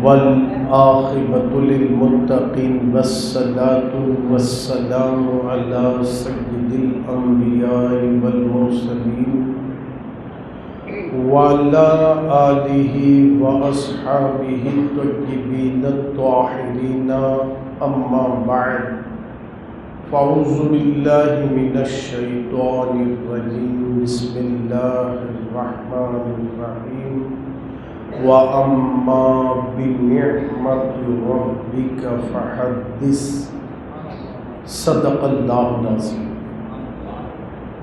والعاقبة للمتقين والصلاة والسلام على سيد الأنبياء والمرسلين وعلى آله وأصحابه الطيبين الطاهرين أما بعد فأعوذ بالله من الشيطان الرجيم بسم الله الرحمن الرحيم وَأَمَّا بِنِعْمَةِ رَبِّكَ فَحَدِّثْ صدق اللہ العظیم۔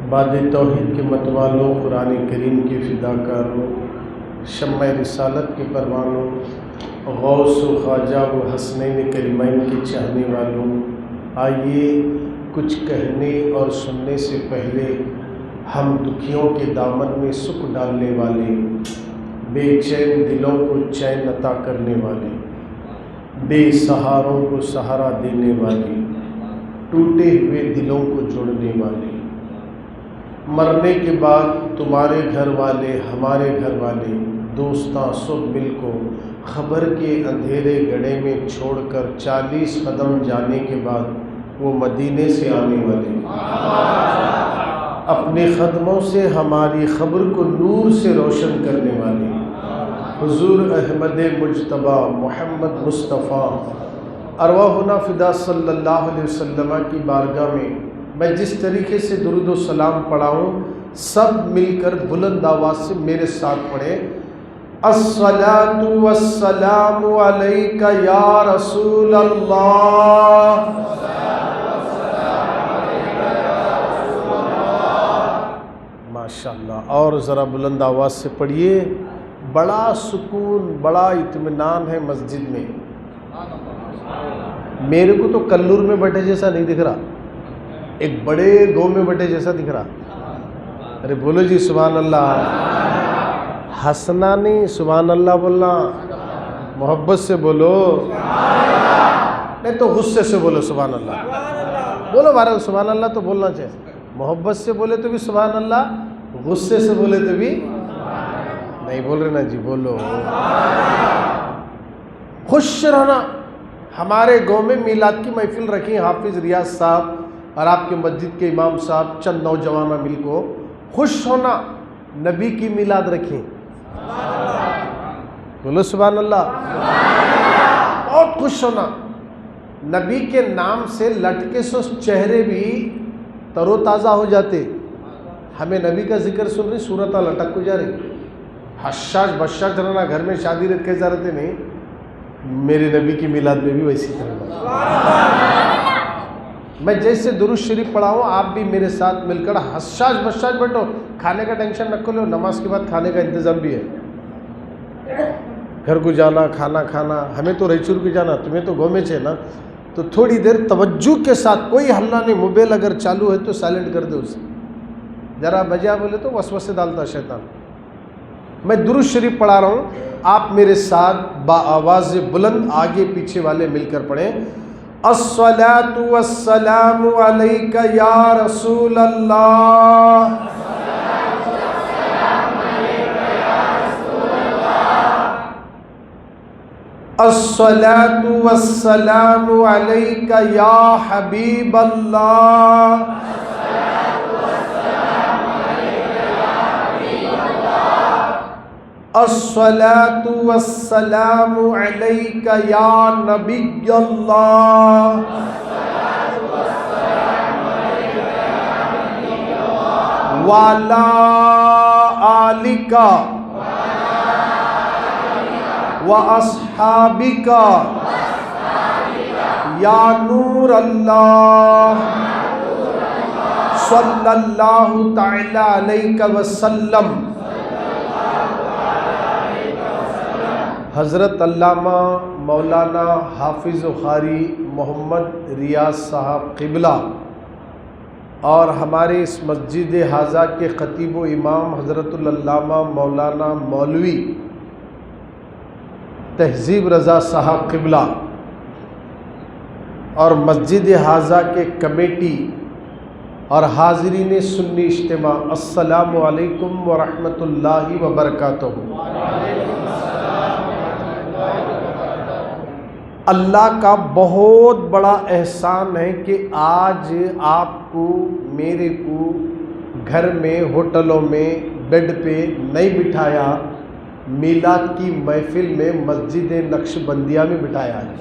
بعد توحید کے متوالوں، قرآن کریم کے فداکاروں، شمع رسالت کے پروانوں، غوث و خواجہ و حسنین کریمین کے چاہنے والوں، آئیے کچھ کہنے اور سننے سے پہلے ہم دکھیوں کے دامن میں سکھ ڈالنے والے، بے چین دلوں کو چین عطا کرنے والے، بے سہاروں کو سہارا دینے والے، ٹوٹے ہوئے دلوں کو جوڑنے والے، مرنے کے بعد تمہارے گھر والے، ہمارے گھر والے، دوستاں سب مل کو خبر کے اندھیرے گڑھے میں چھوڑ کر 40 قدم جانے کے بعد وہ مدینے سے آنے والے، اپنے قدموں سے ہماری خبر کو نور سے روشن کرنے والے حضور احمد مجتبیٰ محمد مصطفیٰ ارواحنا فدا صلی اللہ علیہ وسلم کی بارگاہ میں جس طریقے سے درود و سلام پڑھاؤں، سب مل کر بلند آواز سے میرے ساتھ پڑھیں۔ الصلاۃ والسلام علیک یا رسول اللہ، ماشاءاللہ، اور ذرا بلند آواز سے پڑھیے۔ بڑا سکون، بڑا اطمینان ہے مسجد میں۔ میرے کو تو کلور میں بیٹھے جیسا نہیں دکھ رہا، ایک بڑے گاؤں میں بیٹھے جیسا دکھ رہا۔ ارے بولو جی سبحان اللہ، ہنسنا نہیں، سبحان اللہ بولنا، محبت سے بولو، نہیں تو غصے سے بولو سبحان اللہ، بولو بارہ سبحان اللہ تو بولنا چاہیے، محبت سے بولے تو بھی سبحان اللہ، غصے سے بولے تو بھی نہیں بول رہے نا جی، بولو۔ خوش رہنا۔ ہمارے گاؤں میں میلاد کی محفل رکھی حافظ ریاض صاحب اور آپ کے مسجد کے امام صاحب، چند نوجوانہ مل کو خوش ہونا، نبی کی میلاد رکھی، بولو سبحان اللہ، بہت خوش ہونا، نبی کے نام سے لٹکے سو چہرے بھی تر و تازہ ہو جاتے۔ ہمیں نبی کا ذکر سن رہی، صورتیں لٹک کو جا رہی، حشاش بشاش رہنا، گھر میں شادی رت کیسا رہتے نہیں، میرے نبی کی میلاد میں بھی ویسی طرح۔ میں جیسے درود شریف پڑھاؤں آپ بھی میرے ساتھ مل کر حشاش بشاش بیٹھو، کھانے کا ٹینشن نہ لو، نماز کے بعد کھانے کا انتظام بھی ہے، گھر کو جانا، کھانا کھانا، ہمیں تو ریچور کو جانا، تمہیں تو گاؤں میں چھے نا، تو تھوڑی دیر توجہ کے ساتھ، کوئی ہلہ نہیں، موبائل اگر چالو ہے تو سائلنٹ کر دے اسے، ذرا بجا بولے تو وسوسے ڈالتا شیطان۔ میں درود شریف پڑھا رہا ہوں، آپ میرے ساتھ با آواز بلند آگے پیچھے والے مل کر پڑھیں۔ الصلاۃ والسلام علیک یا رسول اللہ، الصلاۃ والسلام علیک یا حبیب اللہ، الصلاۃ والسلام علیک یا نبی اللہ، وعلی آلک واصحابک یا نور اللہ، صلی اللہ تعالی علیہ وسلم۔ حضرت علامہ مولانا حافظ و قاری محمد ریاض صاحب قبلہ اور ہمارے اس مسجد حاضہ کے خطیب و امام حضرت العلامہ مولانا مولوی تہذیب رضا صاحب قبلہ اور مسجد حاضہ کے کمیٹی اور حاضرین سنی اجتماع، السلام علیکم ورحمۃ اللہ وبرکاتہ۔ اللہ کا بہت بڑا احسان ہے کہ آج آپ کو میرے کو گھر میں ہوٹلوں میں بیڈ پہ نہیں بٹھایا، میلاد کی محفل میں مسجد نقشبندیہ میں بٹھایا ہے۔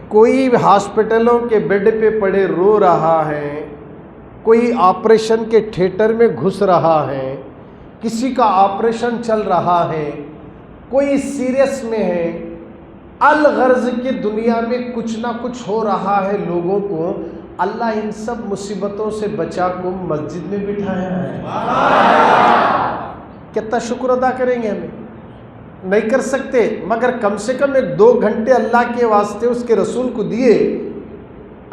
کوئی ہاسپٹلوں کے بیڈ پہ پڑے رو رہا ہے، کوئی آپریشن کے تھیٹر میں گھس رہا ہے، کسی کا آپریشن چل رہا ہے، کوئی سیریس میں ہے، الغرض کی دنیا میں کچھ نہ کچھ ہو رہا ہے لوگوں کو، اللہ ان سب مصیبتوں سے بچا کو مسجد میں بٹھایا ہے۔ کتنا شکر ادا کریں گے؟ ہمیں نہیں کر سکتے، مگر کم سے کم 1-2 گھنٹے اللہ کے واسطے اس کے رسول کو دیے،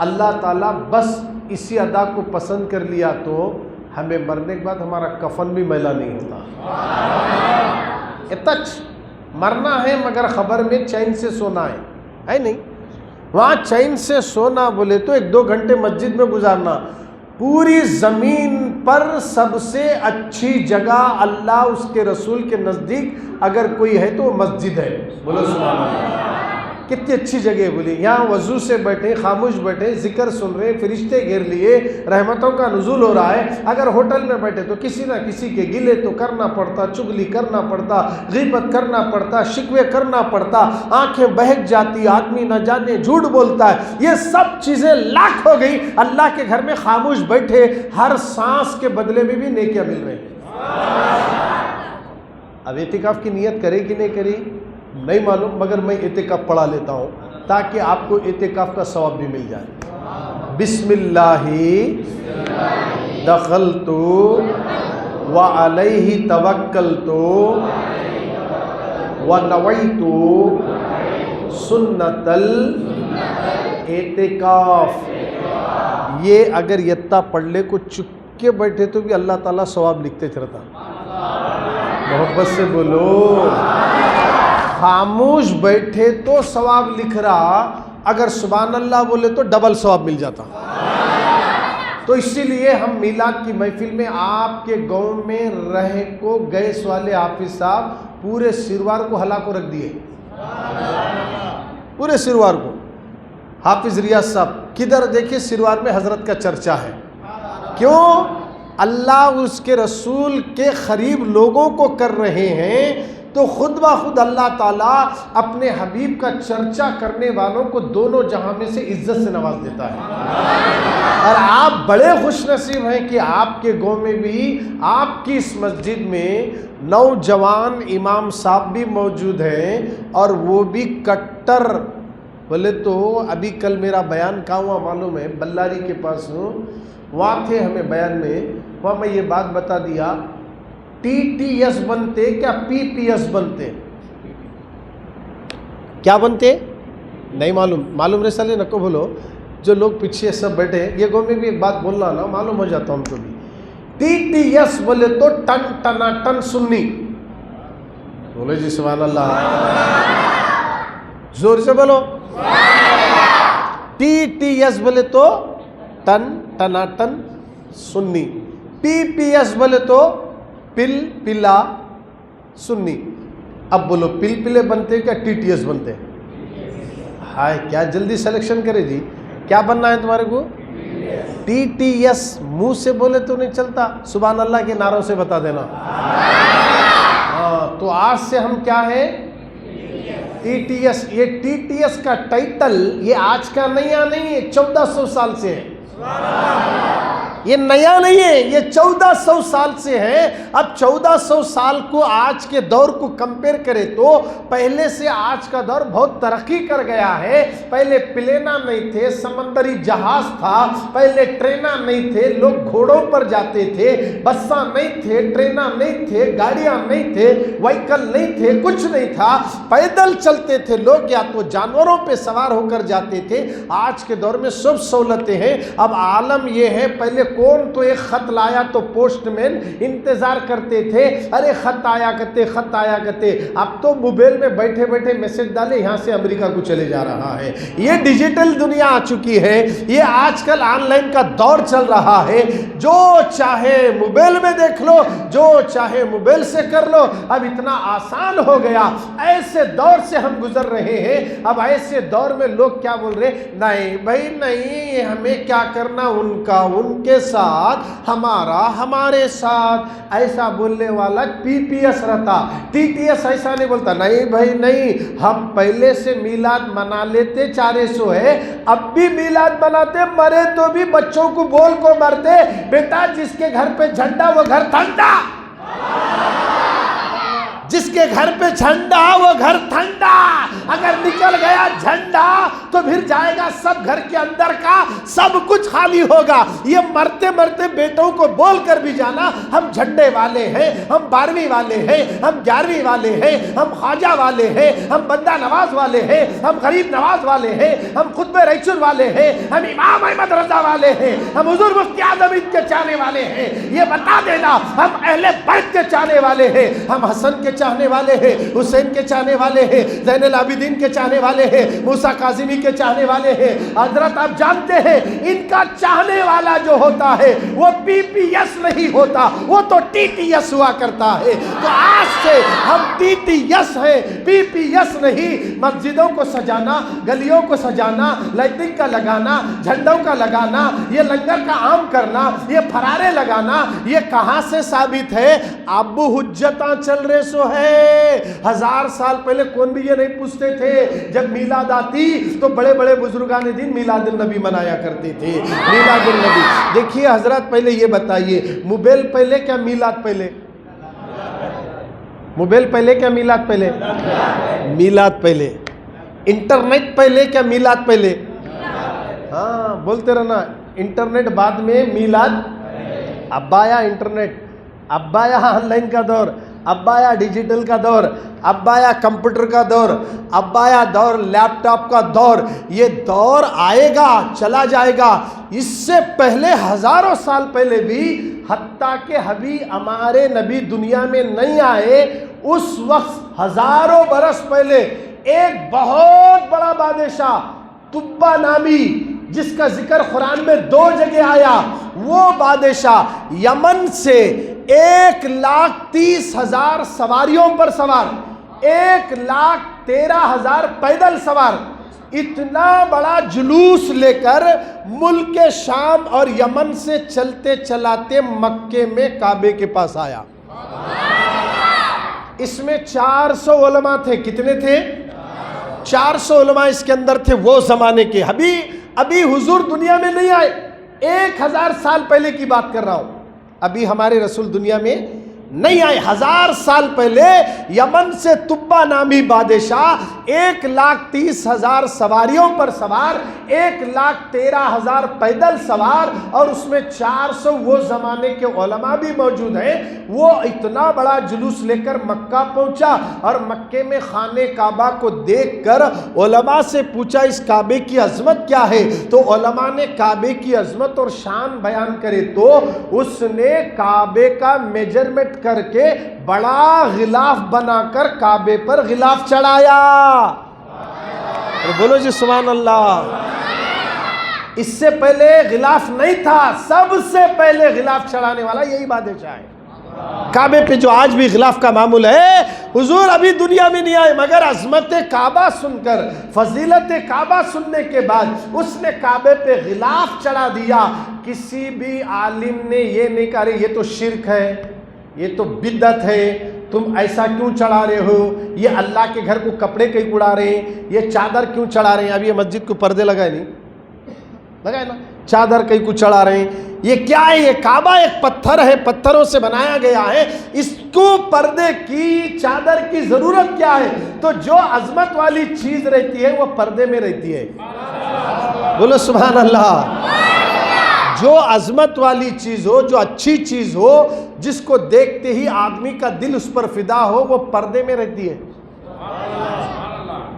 اللہ تعالیٰ بس اسی ادا کو پسند کر لیا تو ہمیں مرنے کے بعد ہمارا کفن بھی میلا نہیں ہوتا۔ اتنا مرنا ہے مگر خبر میں چین سے سونا ہے نہیں؟ وہاں چین سے سونا بولے تو 1-2 گھنٹے مسجد میں گزارنا۔ پوری زمین پر سب سے اچھی جگہ اللہ اس کے رسول کے نزدیک اگر کوئی ہے تو مسجد ہے۔ بولو سبحان اللہ، کتنی اچھی جگہ ہے بولی۔ یہاں وضو سے بیٹھے، خاموش بیٹھے، ذکر سن رہے، فرشتے گھیر لیے، رحمتوں کا نزول ہو رہا ہے۔ اگر ہوٹل میں بیٹھے تو کسی نہ کسی کے گلے تو کرنا پڑتا، چگلی کرنا پڑتا، غیبت کرنا پڑتا، شکوے کرنا پڑتا، آنکھیں بہک جاتی، آدمی نہ جانے جھوٹ بولتا ہے۔ یہ سب چیزیں لاکھ ہو گئی، اللہ کے گھر میں خاموش بیٹھے، ہر سانس کے بدلے میں بھی نیکیاں مل رہی ہیں۔ اب اعتکاف کی نیت کرے کہ نہیں کری نہیں معلوم، مگر میں اعتکاف پڑھا لیتا ہوں تاکہ آپ کو اعتکاف کا ثواب بھی مل جائے۔ بسم اللہ دخلت وعلیہ توکلت ونویت سنت الاعتکاف۔ یہ اگر یتّا پڑھ لے کو چپ کے بیٹھے تو بھی اللہ تعالیٰ ثواب لکھتے چلتا۔ محبت سے بولو، خاموش بیٹھے تو ثواب لکھ رہا، اگر سبحان اللہ بولے تو ڈبل ثواب مل جاتا۔ تو اسی لیے ہم میلاد کی محفل میں آپ کے گاؤں میں رہ کو گیس والے حافظ صاحب پورے سروار کو ہلا کو رکھ دیے، پورے سروار کو۔ حافظ ریاض صاحب کدھر دیکھیں سروار میں حضرت کا چرچا ہے۔ کیوں؟ اللہ اس کے رسول کے قریب لوگوں کو کر رہے ہیں تو خود بخود اللہ تعالیٰ اپنے حبیب کا چرچا کرنے والوں کو دونوں جہاں میں سے عزت سے نواز دیتا ہے۔ اور آپ بڑے خوش نصیب ہیں کہ آپ کے گاؤں میں بھی آپ کی اس مسجد میں نوجوان امام صاحب بھی موجود ہیں، اور وہ بھی کٹر بولے تو ابھی کل میرا بیان کہاں ہوا معلوم ہے؟ بلاری کے پاس ہوں، وہاں تھے ہمیں بیان میں، وہاں میں یہ بات بتا دیا TTS بنتے کیا PPS بنتے؟ کیا بنتے؟ نہیں معلوم، معلوم رہ سالے نکو بولو، جو لوگ پیچھے سب بیٹھے یہ گاؤں میں بھی ایک بات بولنا نا معلوم ہو جاتا ہم کو بھی۔ TTS بولے تو ٹن ٹنا ٹن سنی، بولے جی سبحان اللہ، زور سے بولو۔ TTS بولے تو ٹن ٹنا ٹن سنی، PPS بولے تو پل پلا سنی۔ اب بولو پل پلے بنتے کیا TTS بنتے؟ ہائے کیا جلدی سلیکشن کرے جی، کیا بننا ہے تمہارے کو؟ TTS منہ سے بولے تو نہیں چلتا، سبحان اللہ کے نعروں سے بتا دینا۔ ہاں تو آج سے ہم کیا ہے؟ TTS۔ یہ TTS کا ٹائٹل یہ آج کا نیا نہیں ہے، 1400 سال سے ہے، یہ نیا نہیں ہے، یہ 1400 سال سے ہے۔ اب 1400 سال کو آج کے دور کو کمپیئر کرے تو پہلے سے آج کا دور بہت ترقی کر گیا ہے۔ پہلے پلینا نہیں تھے، سمندری جہاز تھا، پہلے ٹرینا نہیں تھے، لوگ گھوڑوں پر جاتے تھے، بساں نہیں تھے، ٹرینا نہیں تھے، گاڑیاں نہیں تھے، وہیکل نہیں تھے، کچھ نہیں تھا، پیدل چلتے تھے لوگ، یا تو جانوروں پہ سوار ہو کر جاتے تھے۔ آج کے دور میں سب سہولتیں ہیں۔ اب عالم یہ ہے، پہلے کون تو ایک خط لایا تو پوسٹ مین انتظار کرتے تھے، ارے خط آیا کرتے، اب تو موبائل میں بیٹھے بیٹھے میسج ڈالے یہاں سے امریکہ کو چلے جا رہا ہے۔ یہ ڈیجیٹل دنیا آ چکی ہے، یہ آج کل آن لائن کا دور چل رہا ہے، جو چاہے موبائل میں دیکھ لو، جو چاہے موبائل سے کر لو، اب اتنا آسان ہو گیا۔ ایسے دور سے ہم گزر رہے ہیں، اب ایسے دور میں لوگ کیا بول رہے، نہیں بھائی نہیں، ہمیں کیا کرنا، ان کا ان کے ساتھ، ہمارا ہمارے ساتھ۔ ایسا بولنے والا پی پی ایس رہتا، ٹی ٹی ایس ایسا نہیں بولتا، نہیں بھائی نہیں، ہم پہلے سے میلاد منا لیتے، 400 ہے، اب بھی میلاد مناتے، مرے تو بھی بچوں کو بول کو مرتے، بیٹا جس کے گھر پہ جھنڈا وہ گھر ٹھنڈا، جس کے گھر پہ جھنڈا وہ گھر ٹھنڈا، اگر نکل گیا جھنڈا تو پھر جائے گا سب گھر کے اندر کا سب کچھ خالی ہوگا۔ یہ مرتے مرتے بیٹوں کو بول کر بھی جانا، ہم جھنڈے والے ہیں، ہم 12ویں والے ہیں، ہم 11ویں والے ہیں، ہم خواجہ والے ہیں، ہم بندہ نواز والے ہیں، ہم غریب نواز والے ہیں، ہم خطب ریچور والے ہیں، ہم امام احمد رضا والے ہیں، ہم حضور مفتی اعظم کے چاہنے والے ہیں۔ یہ بتا دینا ہم اہل بیت کے چاہنے والے ہیں، ہم حسن کے چاہنے والے ہیں، حسین کے چاہنے والے ہیں، زین العابدین کے چاہنے والے ہیں، موسیٰ کاظمی کے چاہنے والے ہیں۔ حضرت آپ جانتے ہیں ان کا چاہنے والا جو ہوتا ہے وہ پی پی ایس نہیں ہوتا، وہ تو ٹی ٹی ایس ہوا کرتا ہے۔ تو آج سے ہم ٹی ٹی ایس ہیں، پی پی ایس نہیں۔ مسجدوں کو سجانا، گلیوں کو سجانا، لائٹنگ کا لگانا، جھنڈوں کا لگانا، یہ لنگر کا عام کرنا، یہ پھرارے لگانا، یہ کہاں سے ثابت ہے؟ ابو حجتاں چل رہے سو ہے۔ 1000 سال پہلے کون بھی یہ نہیں پوچھتے تھے، جب میلاد آتی تو بڑے بڑے بزرگان دین میلاد النبی منایا کرتے تھے، میلاد النبی۔ دیکھیے حضرات پہلے یہ بتائیے، موبائل پہلے کیا میلاد پہلے؟ موبائل پہلے کیا میلاد پہلے؟ میلاد پہلے۔ انٹرنیٹ پہلے کیا میلاد پہلے؟ ہاں بولتے رہنا، انٹرنیٹ بعد میں، میلاد اب آیا انٹرنیٹ، اب آیا آن لائن کا دور، اب آیا ڈیجیٹل کا دور، اب آیا کمپیوٹر کا دور، اب آیا دور لیپ ٹاپ کا دور۔ یہ دور آئے گا، چلا جائے گا۔ اس سے پہلے ہزاروں سال پہلے بھی، حتیٰ کہ ابھی ہمارے نبی دنیا میں نہیں آئے، اس وقت ہزاروں برس پہلے ایک بہت بڑا بادشاہ تبا نامی، جس کا ذکر قرآن میں 2 جگہ آیا، وہ بادشاہ یمن سے 1,30,000 سواریوں پر سوار، 1,13,000 پیدل سوار، اتنا بڑا جلوس لے کر ملک شام اور یمن سے چلتے چلاتے مکے میں کعبے کے پاس آیا۔ اس میں 400 علماء تھے۔ کتنے تھے؟ 400 علماء اس کے اندر تھے وہ زمانے کے۔ ابھی حضور دنیا میں نہیں آئے، 1000 سال پہلے کی بات کر رہا ہوں، ابھی ہمارے رسول دنیا میں نہیں آئے۔ 1000 سال پہلے یمن سے تبا نامی بادشاہ 1,30,000 سواریوں پر سوار، 1,13,000 پیدل سوار، اور اس میں 400 وہ زمانے کے علماء بھی موجود ہیں۔ وہ اتنا بڑا جلوس لے کر مکہ پہنچا، اور مکے میں خانہ کعبہ کو دیکھ کر علماء سے پوچھا اس کعبے کی عظمت کیا ہے؟ تو علماء نے کعبے کی عظمت اور شان بیان کرے تو اس نے کعبے کا میجرمنٹ کر کے بڑا غلاف بنا کر کعبے پر غلاف چڑھایا۔ بولو جی سبحان اللہ۔ اس سے پہلے غلاف نہیں تھا، سب سے پہلے غلاف چڑھانے والا یہی بادشاہ ہے۔ کعبے پہ جو آج بھی غلاف کا معمول ہے، حضور ابھی دنیا میں نہیں آئے، مگر عظمت کعبہ سن کر، فضیلت کعبہ سننے کے بعد اس نے کعبے پہ غلاف چڑھا دیا۔ کسی بھی عالم نے یہ نہیں کہا یہ تو شرک ہے، یہ تو بدعت ہے، تم ایسا کیوں چڑھا رہے ہو، یہ اللہ کے گھر کو کپڑے کہیں اڑا رہے ہیں، یہ چادر کیوں چڑھا رہے ہیں؟ اب یہ مسجد کو پردے لگائے نہیں، لگائے نا، چادر کہیں کو چڑھا رہے ہیں، یہ کیا ہے؟ یہ کعبہ ایک پتھر ہے، پتھروں سے بنایا گیا ہے، اس کو پردے کی، چادر کی ضرورت کیا ہے؟ تو جو عظمت والی چیز رہتی ہے وہ پردے میں رہتی ہے۔ بولو سبحان اللہ۔ جو عظمت والی چیز ہو، جو اچھی چیز ہو، جس کو دیکھتے ہی آدمی کا دل اس پر فدا ہو، وہ پردے میں رہتی ہے۔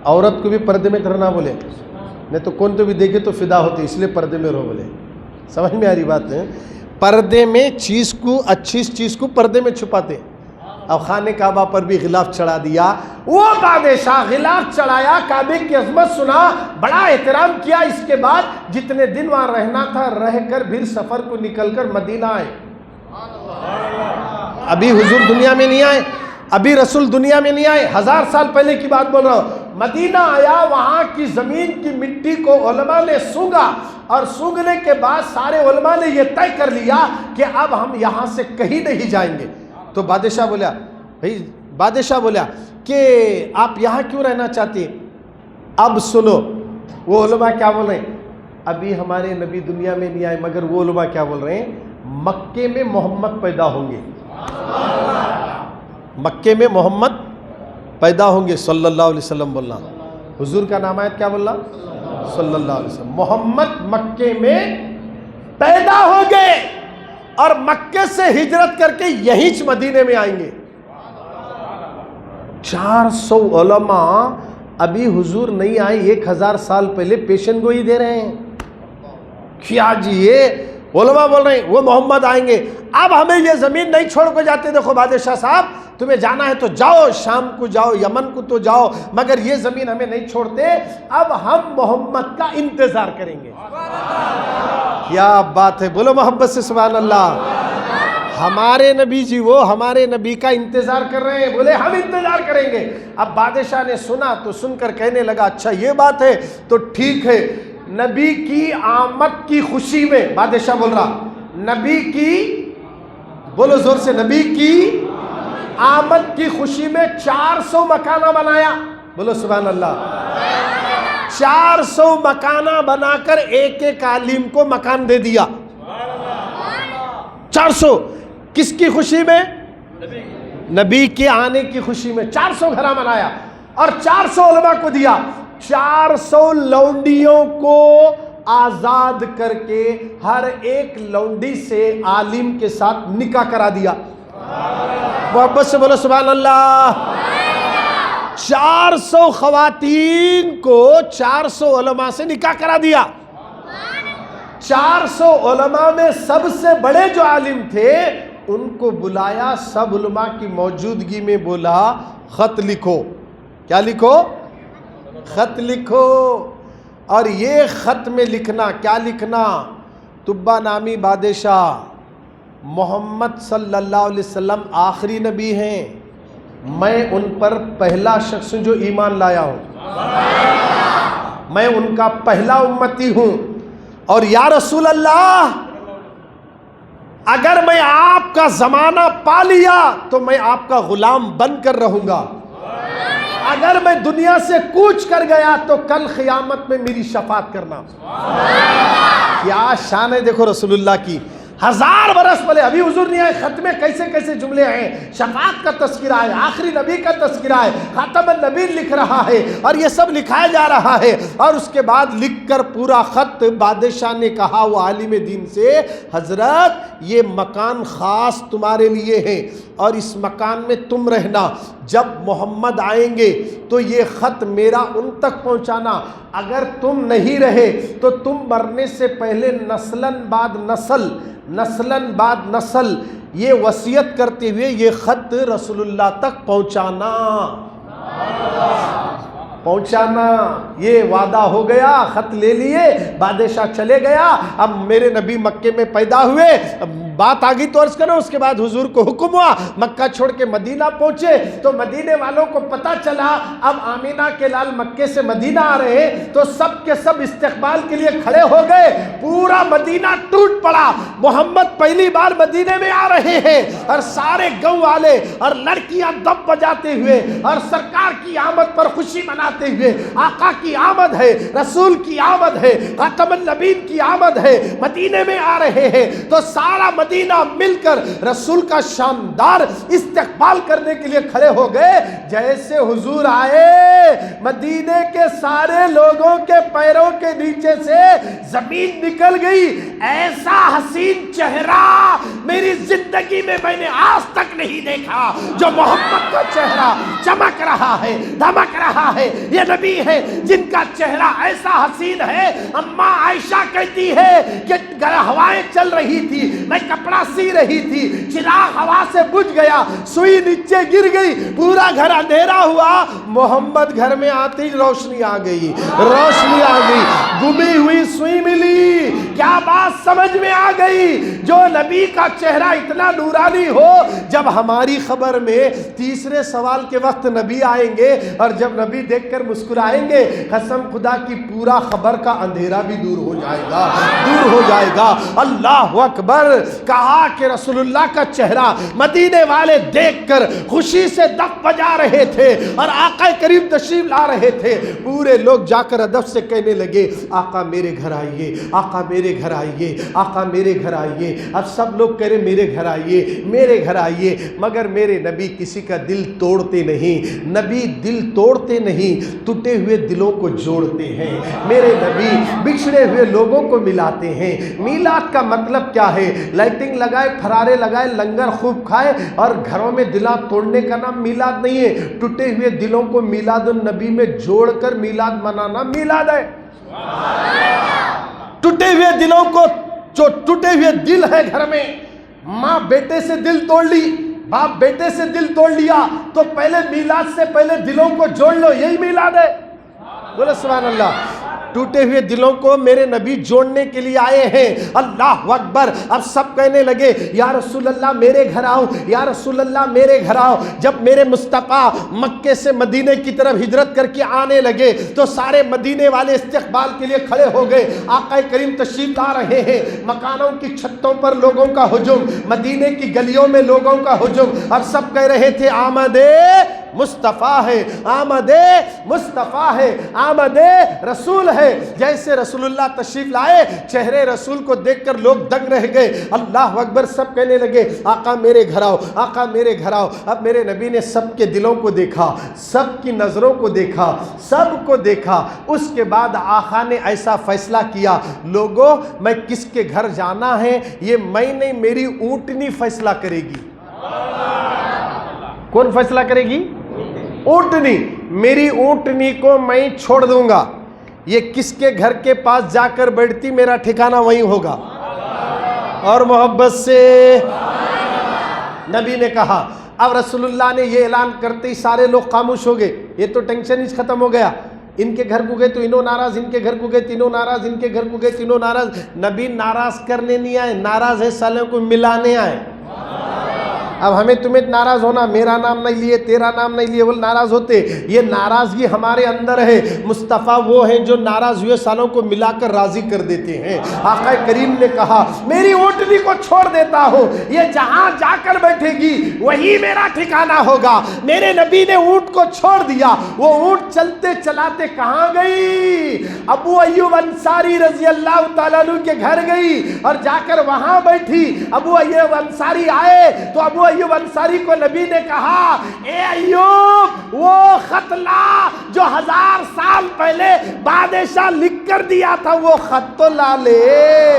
عورت کو بھی پردے میں رہنا بولے، نہیں تو کون تو بھی دیکھے تو فدا ہوتے، اس لیے پردے میں رہو بولے۔ سمجھ میں آ رہی بات ہے؟ پردے میں چیز کو، اچھی چیز کو پردے میں چھپاتے. اب خانہ کعبہ پر بھی غلاف چڑھا دیا. وہ بادشاہ غلاف چڑھایا، کعبے کی عظمت سنا، بڑا احترام کیا. اس کے بعد جتنے دن وہاں رہنا تھا رہ کر پھر سفر کو نکل کر مدینہ آئے. ابھی حضور دنیا میں نہیں آئے، ابھی رسول دنیا میں نہیں آئے، 1000 سال پہلے کی بات بول رہا ہوں. مدینہ آیا، وہاں کی زمین کی مٹی کو علماء نے سونگا، اور سونگنے کے بعد سارے علماء نے یہ طے کر لیا کہ اب ہم یہاں سے کہیں نہیں جائیں گے. تو بادشاہ بولا کہ آپ یہاں کیوں رہنا چاہتے ہیں؟ اب سنو وہ علماء کیا بول رہے ہیں. ابھی ہمارے نبی دنیا میں نہیں آئے، مگر وہ علماء کیا بول رہے ہیں؟ مکے میں محمد پیدا ہوں گے. مکے میں محمد پیدا ہوں گے صلی اللہ علیہ وسلم. بولنا حضور کا نام آیت کیا بولنا؟ صلی اللہ علیہ وسلم. محمد مکے میں پیدا ہوں گے اور مکے سے ہجرت کر کے یہیں مدینے میں آئیں گے. 400 علماء ابھی حضور نہیں آئے، 1000 سال پہلے پیشن گوئی دے رہے ہیں. کیا جی یہ علماء بول رہے ہیں وہ محمد آئیں گے. اب ہمیں یہ زمین نہیں چھوڑ کے جاتے. دیکھو بادشاہ صاحب تمہیں جانا ہے تو جاؤ، شام کو جاؤ، یمن کو تو جاؤ، مگر یہ زمین ہمیں نہیں چھوڑتے. اب ہم محمد کا انتظار کریں گے. کیا بات ہے، بولو محبت سے سبحان اللہ. ہمارے نبی جی وہ ہمارے نبی کا انتظار کر رہے ہیں. بولے ہم انتظار کریں گے. اب بادشاہ نے سنا تو سن کر کہنے لگا اچھا یہ بات ہے تو ٹھیک ہے. نبی کی آمد کی خوشی میں، بادشاہ بول رہا نبی کی، بولو زور سے، نبی کی آمد کی خوشی میں 400 مکانہ بنایا. بولو سبحان اللہ. 400 مکانہ بنا کر ایک ایک عالم کو مکان دے دیا. 400 کس کی خوشی میں؟ نبی کے آنے کی خوشی میں 400 گھرہ بنایا اور 400 علماء کو دیا. 400 لونڈیوں کو آزاد کر کے ہر ایک لونڈی سے عالم کے ساتھ نکاح کرا دیا. محبت سے بولو سبحان اللہ. 400 خواتین کو 400 علماء سے نکاح کرا دیا. 400 علماء میں سب سے بڑے جو عالم تھے ان کو بلایا، سب علماء کی موجودگی میں بولا خط لکھو. کیا لکھو؟ خط لکھو. اور یہ خط میں لکھنا، کیا لکھنا؟ تبا نامی بادشاہ، محمد صلی اللہ علیہ وسلم آخری نبی ہیں، میں ان پر پہلا شخص جو ایمان لایا ہوں، میں ان کا پہلا امتی ہوں. اور یا رسول اللہ اگر میں آپ کا زمانہ پا لیا تو میں آپ کا غلام بن کر رہوں گا. اگر میں دنیا سے کوچ کر گیا تو کل قیامت میں میری شفاعت کرنا. کیا شان ہے دیکھو رسول اللہ کی. 1000 برس پہلے، ابھی حضور نہیں آئے، خط میں کیسے کیسے جملے ہیں. شفاعت کا تذکرہ ہے، آخری نبی کا تذکرہ ہے، خاتم النبی لکھ رہا ہے اور یہ سب لکھایا جا رہا ہے. اور اس کے بعد لکھ کر پورا خط بادشاہ نے کہا وہ عالم دین سے، حضرت یہ مکان خاص تمہارے لیے ہے اور اس مکان میں تم رہنا. جب محمد آئیں گے تو یہ خط میرا ان تک پہنچانا. اگر تم نہیں رہے تو تم مرنے سے پہلے نسلاً بعد نسل، نسلاً بعد نسل یہ وصیت کرتے ہوئے یہ خط رسول اللہ تک پہنچانا. یہ وعدہ ہو گیا. خط لے لیے، بادشاہ چلے گیا. اب میرے نبی مکے میں پیدا ہوئے، بات آگئی تو عرض کرو. اس کے بعد حضور کو حکم ہوا، مکہ چھوڑ کے مدینہ پہنچے تو مدینے والوں کو پتا چلا اب آمینہ کے لال مکے سے مدینہ آ رہے ہیں تو سب کے سب استقبال کے لیے کھڑے ہو گئے. پورا مدینہ ٹوٹ پڑا. محمد پہلی بار مدینے میں آ رہے ہیں اور سارے گاؤں والے اور لڑکیاں دب بجاتے ہوئے اور سرکار کی آمد پر خوشی مناتے ہوئے، آقا کی آمد ہے، رسول کی آمد ہے، خاتم النبیین کی آمد ہے، مدینے میں آ رہے ہیں. تو سارا مدینہ مل کر رسول کا شاندار استقبال کرنے کے لیے کھڑے ہو گئے. جیسے حضور آئے مدینے کے سارے لوگوں کے پیروں کے نیچے سے زمین نکل گئی. ایسا حسین چہرہ میری زندگی میں میں نے آج تک نہیں دیکھا جو محمد کا چہرہ چمک رہا ہے، دمک رہا ہے. یہ نبی ہے جن کا چہرہ ایسا حسین ہے. اماں عائشہ کہتی ہے کہ ہوائیں چل رہی تھی، میں کپڑا سی رہی تھی، چراغ ہوا سے بجھ گیا، سوئی نیچے گر گئی، پورا گھر اندھیرا ہوا، محمد گھر میں آتے ہی روشنی آ گئی، روشنی آ گئی، گمی ہوئی سوئی ملی۔ کیا بات سمجھ میں آ گئی؟ جو نبی کا چہرہ اتنا نورانی ہو، جب ہماری خبر میں تیسرے سوال کے وقت نبی آئیں گے اور جب نبی دیکھ کر مسکرائیں گے، قسم خدا کی پورا خبر کا اندھیرا بھی دور ہو جائے گا، دور ہو جائے گا۔ اللہ اکبر۔ کہا کہ رسول اللہ کا چہرہ مدینے والے دیکھ کر خوشی سے دف بجا رہے تھے اور آقا کریم تشریف لا رہے تھے، پورے لوگ جا کر ادب سے کہنے لگے آقا میرے گھر آئیے، آقا میرے گھر آئیے، آقا میرے گھر آئیے۔ اب سب لوگ کہہ رہے میرے گھر آئیے، میرے گھر آئیے، مگر میرے نبی کسی کا دل توڑتے نہیں، نبی دل توڑتے نہیں، ٹوٹے ہوئے دلوں کو جوڑتے ہیں۔ میرے نبی بچھڑے ہوئے لوگوں کو ملاتے ہیں۔ میلاد کا مطلب کیا ہے؟ لائٹنگ لگائے، پھرارے لگائے، لنگر خوب کھائے اور گھروں میں دلہ توڑنے کا نام میلاد نہیں ہے۔ ٹوٹے ہوئے دلوں کو میلاد النبی میں جوڑ کر میلاد منانا میلاد ہے۔ ٹوٹے ہوئے دلوں کو، جو ٹوٹے ہوئے دل ہے گھر میں، ماں بیٹے سے دل توڑ لی، باپ بیٹے سے دل توڑ لیا، تو پہلے میلاد سے پہلے دلوں کو جوڑ لو، یہی میلاد ہے۔ بولے سبحان اللہ۔ ٹوٹے ہوئے دلوں کو میرے نبی جوڑنے کے لیے آئے ہیں۔ اللہ اکبر۔ اب سب کہنے لگے یا رسول اللہ میرے گھر آؤ، یا رسول اللہ میرے گھر آؤ۔ جب میرے مصطفیٰ مکے سے مدینے کی طرف ہجرت کر کے آنے لگے تو سارے مدینے والے استقبال کے لیے کھڑے ہو گئے۔ آقا کریم تشریف لا رہے ہیں، مکانوں کی چھتوں پر لوگوں کا ہجوم، مدینے کی گلیوں میں لوگوں کا ہجوم، اور سب کہہ رہے تھے آمد مصطفیٰ ہے، آمد مصطفیٰ ہے، آمد رسول ہے۔ جیسے رسول اللہ تشریف لائے، چہرے رسول کو دیکھ کر لوگ دنگ رہ گئے۔ اللہ اکبر۔ سب کہنے لگے آقا میرے گھر آؤ، آقا میرے گھر آؤ۔ اب میرے نبی نے سب کے دلوں کو دیکھا، سب کی نظروں کو دیکھا، سب کو دیکھا۔ اس کے بعد آقا نے ایسا فیصلہ کیا، لوگوں میں کس کے گھر جانا ہے یہ میں نہیں، میری اونٹنی فیصلہ کرے گی۔ کون فیصلہ کرے گی؟ اونٹنی۔ میری اونٹنی کو میں چھوڑ دوں گا، یہ کس کے گھر کے پاس جا کر بیٹھتی میرا ٹھکانہ وہیں ہوگا۔ اور محبت سے نبی نے کہا۔ اب رسول اللہ نے یہ اعلان کرتے ہی سارے لوگ خاموش ہو گئے، یہ تو ٹینشن ہی ختم ہو گیا۔ ان کے گھر کو گئے تو انہوں ناراض، ان کے گھر کو گئے تینوں ناراض، ان کے گھر کو گئے تینوں ناراض۔ نبی ناراض کرنے نہیں آئے، ناراض ہے سالوں کو ملانے آئے۔ اب ہمیں تمہیں ناراض ہونا، میرا نام نہیں لیے، تیرا نام نہیں لیے، وہ ناراض ہوتے، یہ ناراضگی ہمارے اندر ہے۔ مصطفیٰ وہ ہیں جو ناراض ہوئے سالوں کو ملا کر راضی کر دیتے ہیں۔ آقا کریم نے کہا میری اونٹنی کو چھوڑ دیتا ہوں، یہ جہاں جا کر بیٹھے گی وہی میرا ٹھکانہ ہوگا۔ میرے نبی نے اونٹ کو چھوڑ دیا، وہ اونٹ چلتے چلاتے کہاں گئی؟ ابو ایوب انصاری رضی اللہ تعالیٰ عنہ کے گھر گئی اور جا کر وہاں بیٹھی۔ ابو ایوب انصاری آئے تو ابو ایوب انصاری کو نبی نے کہا اے ایوب وہ خط لا جو 1000 سال پہلے بادشاہ لکھ کر دیا تھا، وہ خط تو لا لے،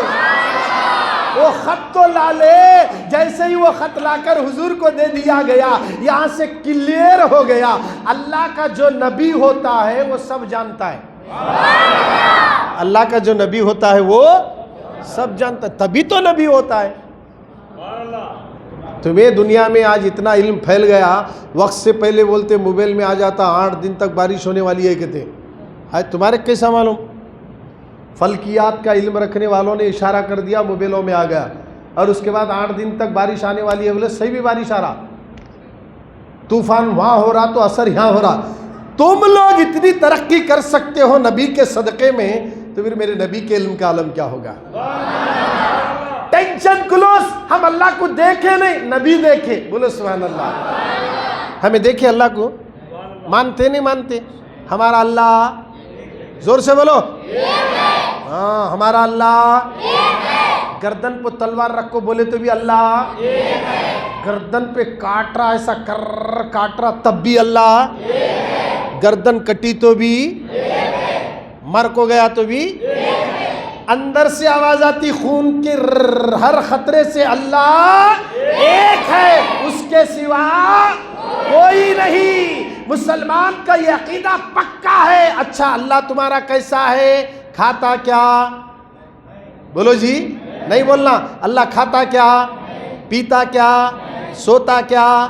وہ خط تو لا لے۔ جیسے ہی وہ خط لا کر حضور کو دے دیا گیا، یہاں سے کلیئر ہو گیا اللہ کا جو نبی ہوتا ہے وہ سب جانتا ہے۔ اللہ کا جو نبی ہوتا ہے وہ سب جانتا ہے، تبھی تو نبی ہوتا ہے۔ تمہیں دنیا میں آج اتنا علم پھیل گیا، وقت سے پہلے بولتے موبائل میں آ جاتا 8 دن تک بارش ہونے والی ہے کہتے ہیں، تمہارے کیسا معلوم؟ فلکیات کا علم رکھنے والوں نے اشارہ کر دیا، موبائلوں میں آ گیا، اور اس کے بعد 8 دن تک بارش آنے والی ہے، بولے صحیح بھی بارش آ رہا، طوفان وہاں ہو رہا تو اثر یہاں ہو رہا۔ تم لوگ اتنی ترقی کر سکتے ہو نبی کے صدقے میں، تو پھر میرے نبی کے علم کا عالم کیا ہوگا؟ ٹینشن کلوز، ہم اللہ کو دیکھے نہیں، نبی دیکھے۔ بولو سبحان اللہ۔ ہمیں دیکھے اللہ کو، مانتے نہیں مانتے؟ ہمارا اللہ، زور سے بولو، ہاں ہمارا اللہ گردن پہ تلوار رکھو بولے تو بھی اللہ، گردن پہ کاٹ رہا ایسا کر کاٹ رہا تب بھی اللہ، گردن کٹی تو بھی، مر کو گیا تو بھی، اندر سے آواز آتی خون کے ہر خطرے سے اللہ ایک ہے، اس کے سوا کوئی نہیں۔ مسلمان کا یہ عقیدہ پکا ہے۔ اچھا اللہ تمہارا کیسا ہے؟ کھاتا کیا؟ بولو جی، نہیں بولنا. اللہ کھاتا کیا, پیتا کیا, سوتا کیا,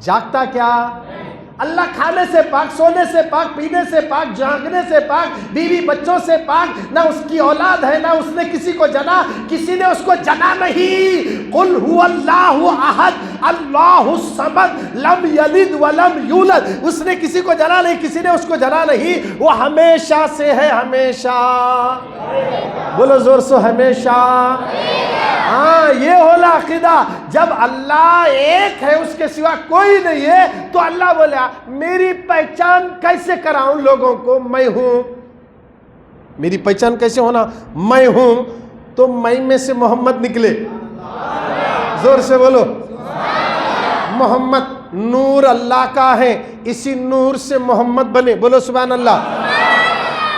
جاگتا کیا؟ اللہ کھانے سے پاک, سونے سے پاک, پینے سے پاک, جاگنے سے پاک, بیوی بچوں سے پاک. نہ اس کی اولاد ہے, نہ اس نے کسی کو جنا, کسی نے اس کو جنا نہیں. قل هو اللہ احد اللہ الصمد لم یلد ولم یولد. اس نے کسی کو جنا نہیں, کسی نے اس کو جنا نہیں. وہ ہمیشہ سے ہے, ہمیشہ. بولو زور سے, ہمیشہ. ہاں, یہ ہولا عقیدہ. جب اللہ ایک ہے, اس کے سوا کوئی نہیں ہے, تو اللہ بولا میری پہچان کیسے کراؤں لوگوں کو؟ میں ہوں. میری پہچان کیسے ہونا؟ میں ہوں. تو میں سے محمد نکلے. زور سے بولو. محمد نور اللہ کا ہے, اسی نور سے محمد بنے. بولو سبحان اللہ.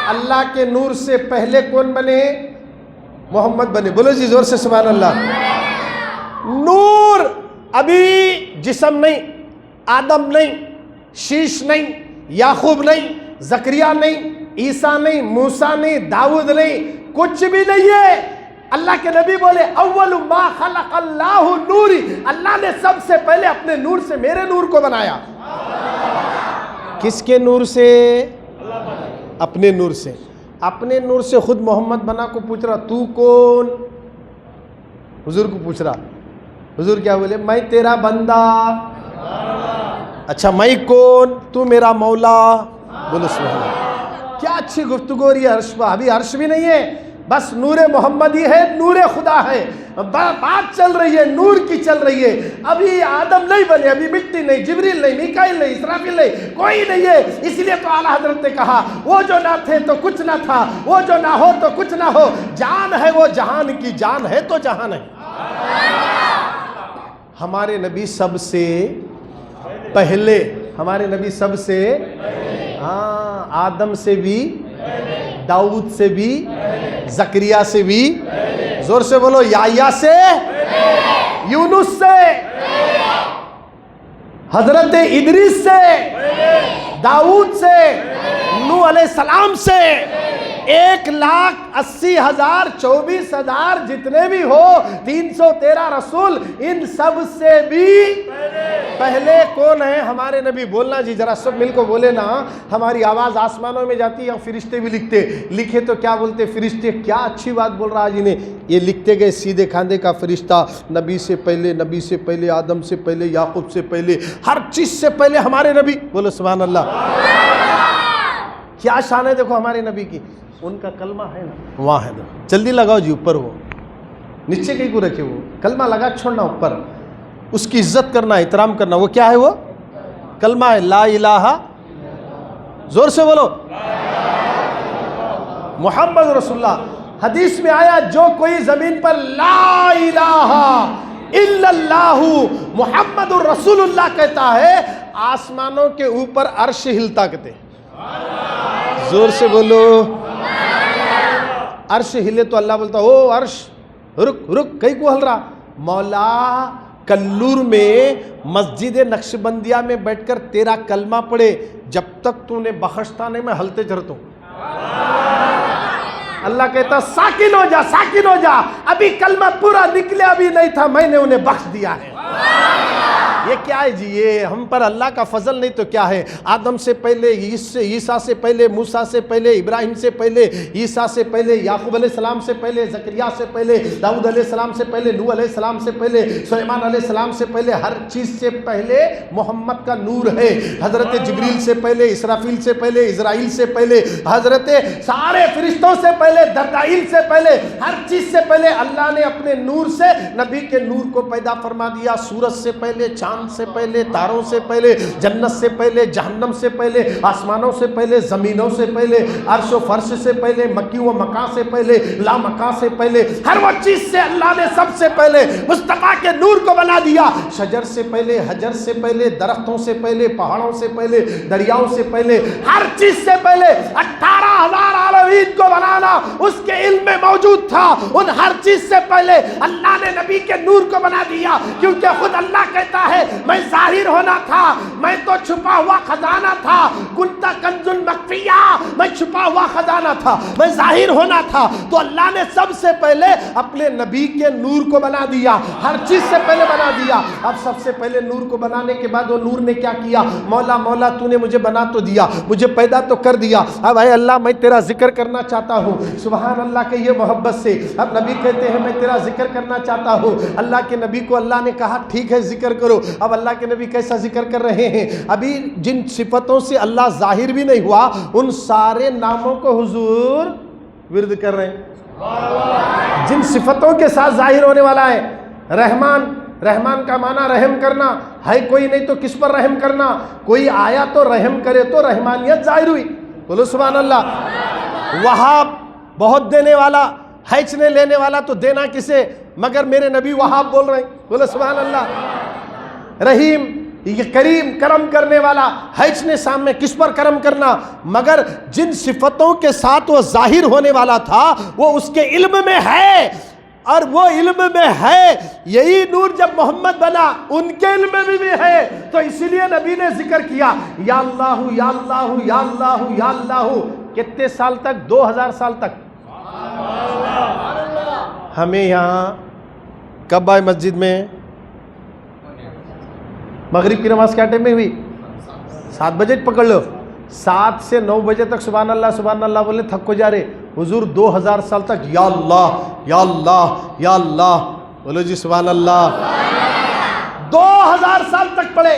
اللہ کے نور سے پہلے کون بنے؟ محمد بنے. بولو جی زور سے سبحان اللہ. نور ابھی جسم نہیں, آدم نہیں, شیش نہیں, یعقوب نہیں, زکریا نہیں, عیسیٰ نہیں, موسیٰ نہیں, داؤد نہیں, کچھ بھی نہیں ہے. اللہ کے نبی بولے اول ما خلق اللہ نوری. اللہ نے سب سے پہلے اپنے نور سے میرے نور کو بنایا. کس کے نور سے؟ اپنے نور سے. اپنے نور سے خود محمد بنا کو پوچھ رہا تو کون؟ حضور کو پوچھ رہا. حضور کیا بولے؟ میں تیرا بندہ. اچھا میں کون؟ تو میرا مولا. بولو سبحان اللہ. کیا اچھی گفتگو رہی ہے. عرش پہ ابھی عرش بھی نہیں ہے, بس نور محمد ہی ہے, نور خدا ہے. بات چل رہی ہے, نور کی چل رہی ہے. ابھی آدم نہیں بنے, ابھی مٹی نہیں, جبریل نہیں, میکائیل نہیں, اسرافیل نہیں, کوئی نہیں ہے. اس لیے تو اعلیٰ حضرت نے کہا وہ جو نہ تھے تو کچھ نہ تھا, وہ جو نہ ہو تو کچھ نہ ہو. جان ہے وہ جہان کی, جان ہے تو جہان ہے. ہمارے نبی سب سے پہلے, ہمارے نبی سب سے, ہاں, آدم سے بھی, داؤد سے بھی, زکریا سے بھی. زور سے بولو. یحییٰ سے, یونس سے, حضرت ادریس سے, داؤد سے, نوح علیہ السلام سے, 1,80,000 24,000 جتنے بھی ہو, 313 رسول, ان سب سے بھی پہلے کون ہے؟ ہمارے نبی. بولنا جی ذرا, سب مل کو بولے نا. ہماری آواز آسمانوں میں جاتی ہے, فرشتے بھی لکھتے. لکھے تو کیا بولتے فرشتے؟ کیا اچھی بات بول رہا جی نے. یہ لکھتے گئے سیدھے کھاندے کا فرشتہ, نبی سے پہلے, نبی سے پہلے, آدم سے پہلے, یعقوب سے پہلے, ہر چیز سے پہلے ہمارے نبی. بولو سبحان اللہ. کیا شان ہے دیکھو ہمارے نبی کی. ان کا کلمہ ہے نا, وہاں ہے نا, جلدی لگاؤ جی اوپر. وہ نیچے کہیں کو رکھے, وہ کلمہ لگا چھوڑنا اوپر. اس کی عزت کرنا, احترام کرنا. وہ کیا ہے؟ وہ کلمہ ہے, لا الہ. زور سے بولو محمد رسول اللہ. حدیث میں آیا جو کوئی زمین پر لا الہ الا اللہ محمد الرسول اللہ کہتا ہے, آسمانوں کے اوپر عرش ہلتا کہتے. زور سے بولو. عرش ہلے تو اللہ بولتا او عرش رک رک, کہیں کو ہل رہا. مولا کلور میں مسجد نقشبندیہ میں بیٹھ کر تیرا کلمہ پڑھے, جب تک تو نے بخشتا نہیں میں ہلتے چڑھتا ہوں. اللہ کہتا ساکن ہو جا, ساکن ہو جا, ابھی کلمہ پورا نکلے ابھی نہیں تھا, میں نے انہیں بخش دیا ہے. یہ کیا ہے جی؟ یہ ہم پر اللہ کا فضل نہیں تو کیا ہے؟ آدم سے پہلے, عیسیٰ سے پہلے, موسیٰ سے پہلے, ابراہیم سے پہلے, عیسیٰ سے پہلے, یعقوب علیہ السلام سے پہلے, زکریا سے پہلے, داؤد علیہ السلام سے پہلے, نوح علیہ السلام سے پہلے, سلیمان علیہ السلام سے پہلے, ہر چیز سے پہلے محمد کا نور ہے. حضرت جبریل سے پہلے, اسرافیل سے پہلے, اسرائیل سے پہلے, حضرت سارے فرشتوں سے پہلے, دردائیل سے پہلے, ہر چیز سے پہلے اللہ نے اپنے نور سے نبی کے نور کو پیدا فرما دیا. سورج سے پہلے, چاند سے پہلے, تاروں سے پہلے, جنت سے پہلے, جہنم سے پہلے, آسمانوں سے پہلے, زمینوں سے پہلے, عرش و فرش سے پہلے, مکی و مکان سے پہلے, لا مکان سے پہلے, ہر وہ چیز سے اللہ نے سب سے پہلے مصطفیٰ کے نور کو بنا دیا. شجر سے پہلے, حجر سے پہلے, درختوں سے پہلے, پہاڑوں سے پہلے, دریاؤں سے پہلے, ہر چیز سے پہلے 18,000 عالمین کو بنانا اس کے علم میں موجود تھا. ان ہر چیز سے پہلے اللہ نے نبی کے نور کو بنا دیا, کیونکہ خود اللہ کہتا ہے میں ظاہر ہونا تھا, میں تو چھپا ہوا خزانہ تھا. کنت انت کنز مخفیہ، میں چھپا ہوا خزانہ تھا، میں ظاہر ہونا تھا، تو اللہ نے سب سے پہلے اپنے نبی کے نور کو بنا دیا، ہر چیز سے پہلے بنا دیا۔ اب سب سے پہلے نور کو بنانے کے بعد وہ نور نے کیا کیا؟ مولا مولا تو نے مجھے بنا تو دیا، مجھے پیدا تو کر دیا، اب اے اللہ میں تیرا ذکر کرنا چاہتا ہوں، سبحان اللہ کہیے محبت سے۔ اب نبی کہتے ہیں میں تیرا ذکر کرنا چاہتا ہوں، اللہ کے نبی کو اللہ نے کہا ٹھیک ہے ذکر کرو۔ اب اللہ کے نبی کیسا ذکر کر رہے ہیں؟ ابھی جن صفتوں سے اللہ ظاہر بھی نہیں ہوا ان سارے ناموں کو حضور ورد کر رہے ہیں، جن صفتوں کے ساتھ ظاہر ہونے والا ہے۔ رحمان، رحمان کا معنی رحم کرنا ہے، کوئی نہیں تو کس پر رحم کرنا؟ کوئی آیا تو رحم کرے تو رحمانیت ظاہر ہوئی، بولو سبحان اللہ۔ وہاب، بہت دینے والا، ہیچنے لینے والا، تو دینا کسے مگر میرے نبی وہاب بول رہے ہیں، بولو سبحان اللہ۔ رحیم، یہ کریم، کرم کرنے والا، ہیچنے سامنے کس پر کرم کرنا مگر جن صفتوں کے ساتھ وہ ظاہر ہونے والا تھا وہ اس کے علم میں ہے، اور وہ علم میں ہے۔ یہی نور جب محمد بنا ان کے علم میں بھی ہے، تو اسی لیے نبی نے ذکر کیا یا اللہ یا اللہ یا اللہ یا اللہ۔ کتنے سال تک؟ 2000 سال تک۔ ہمیں یہاں کب آئے مسجد میں؟ مغرب کی نماز کیا ٹائم میں ہوئی؟ 7 بجے پکڑ لو، 7 سے 9 بجے تک سبحان اللہ بولے تھک کو جا رہے۔ حضور 2000 سال تک یا اللہ یا اللہ یا اللہ، بولو جی سبحان اللہ، 2000 سال تک پڑھے۔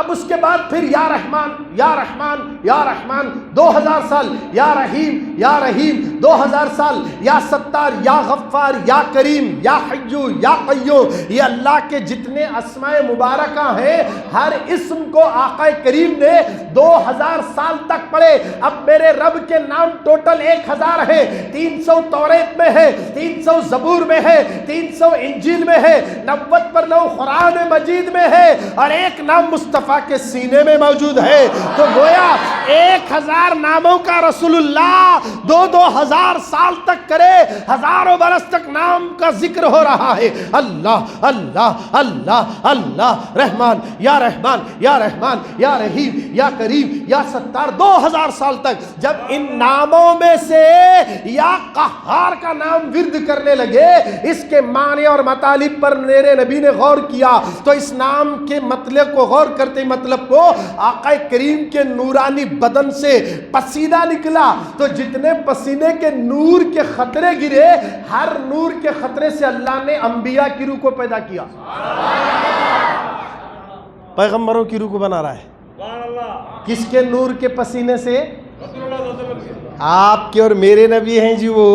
اب اس کے بعد پھر یا رحمان یا رحمان یا رحمان 2000 سال، یا رحیم یا رحیم 2000 سال، یا ستار یا غفار یا کریم یا حیو یا قیوم۔ یہ اللہ کے جتنے اسماء مبارکہ ہیں ہر اسم کو آقا کریم نے 2000 سال تک پڑھے۔ اب میرے رب کے نام ٹوٹل 1000 ہیں، 300 توریت میں ہے، 300 زبور میں ہے، 300 انجیل میں ہے، 90 قرآن مجید میں ہے، اور ایک نام مصطفیٰ کے سینے میں موجود ہے۔ تو گویا 1000 ناموں کا رسول اللہ 2000 سال تک کرے، ہزاروں برس تک نام کا ذکر ہو رہا ہے۔ اللہ اللہ اللہ اللہ، رحمان یا رحمان یا رحمان یا رحیم یا کریم یا ستار، 2000 سال تک۔ جب ان ناموں میں سے یا قہار کا نام ورد کرنے لگے، اس کے معنی اور مطالب پر میرے نبی نے غور کیا، تو اس نام کے مطلب کو غور کرتے مطلب کو آقا کریم کے نورانی بدن سے پسینہ نکلا، تو جتنے پسینے کے نور کے خطرے گرے، ہر نور کے خطرے سے اللہ نے انبیاء کی روح کو پیدا کیا، پیغمبروں کی روح کو بنا رہا ہے۔ کس کے نور کے پسینے سے؟ آپ کے اور میرے نبی ہیں جی، وہ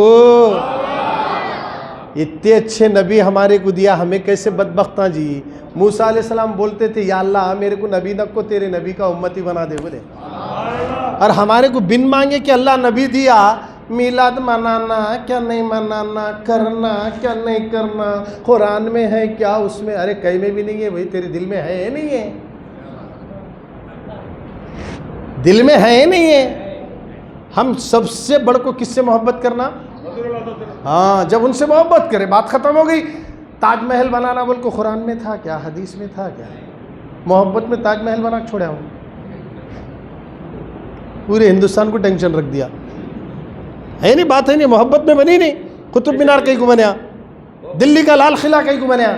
اتنے اچھے نبی ہمارے کو دیا، ہمیں کیسے بدبختاں جی۔ موسیٰ علیہ السلام بولتے تھے یا اللہ میرے کو نبی نک کو تیرے نبی کا امتی بنا دے، بولے، اور ہمارے کو بن مانگے کہ اللہ نبی دیا، میلاد منانا کیا نہیں منانا، کرنا کیا نہیں کرنا، قرآن میں ہے کیا اس میں؟ ارے کہیں میں بھی نہیں ہے بھائی، تیرے دل میں ہے نہیں ہے، دل میں ہے نہیں ہے۔ ہم سب سے بڑھ کو کس سے محبت کرنا؟ ہاں، جب ان سے محبت کرے بات ختم ہو گئی۔ تاج محل بنانا بول کو قرآن میں تھا کیا، حدیث میں تھا کیا؟ محبت میں تاج محل بنا چھوڑا ہوں، پورے ہندوستان کو ٹینشن رکھ دیا ہے، نہیں بات ہے نہیں، محبت میں بنی نہیں۔ قطب مینار کہیں کو بنیا، دلی کا لال قلعہ کہیں کو بنیا۔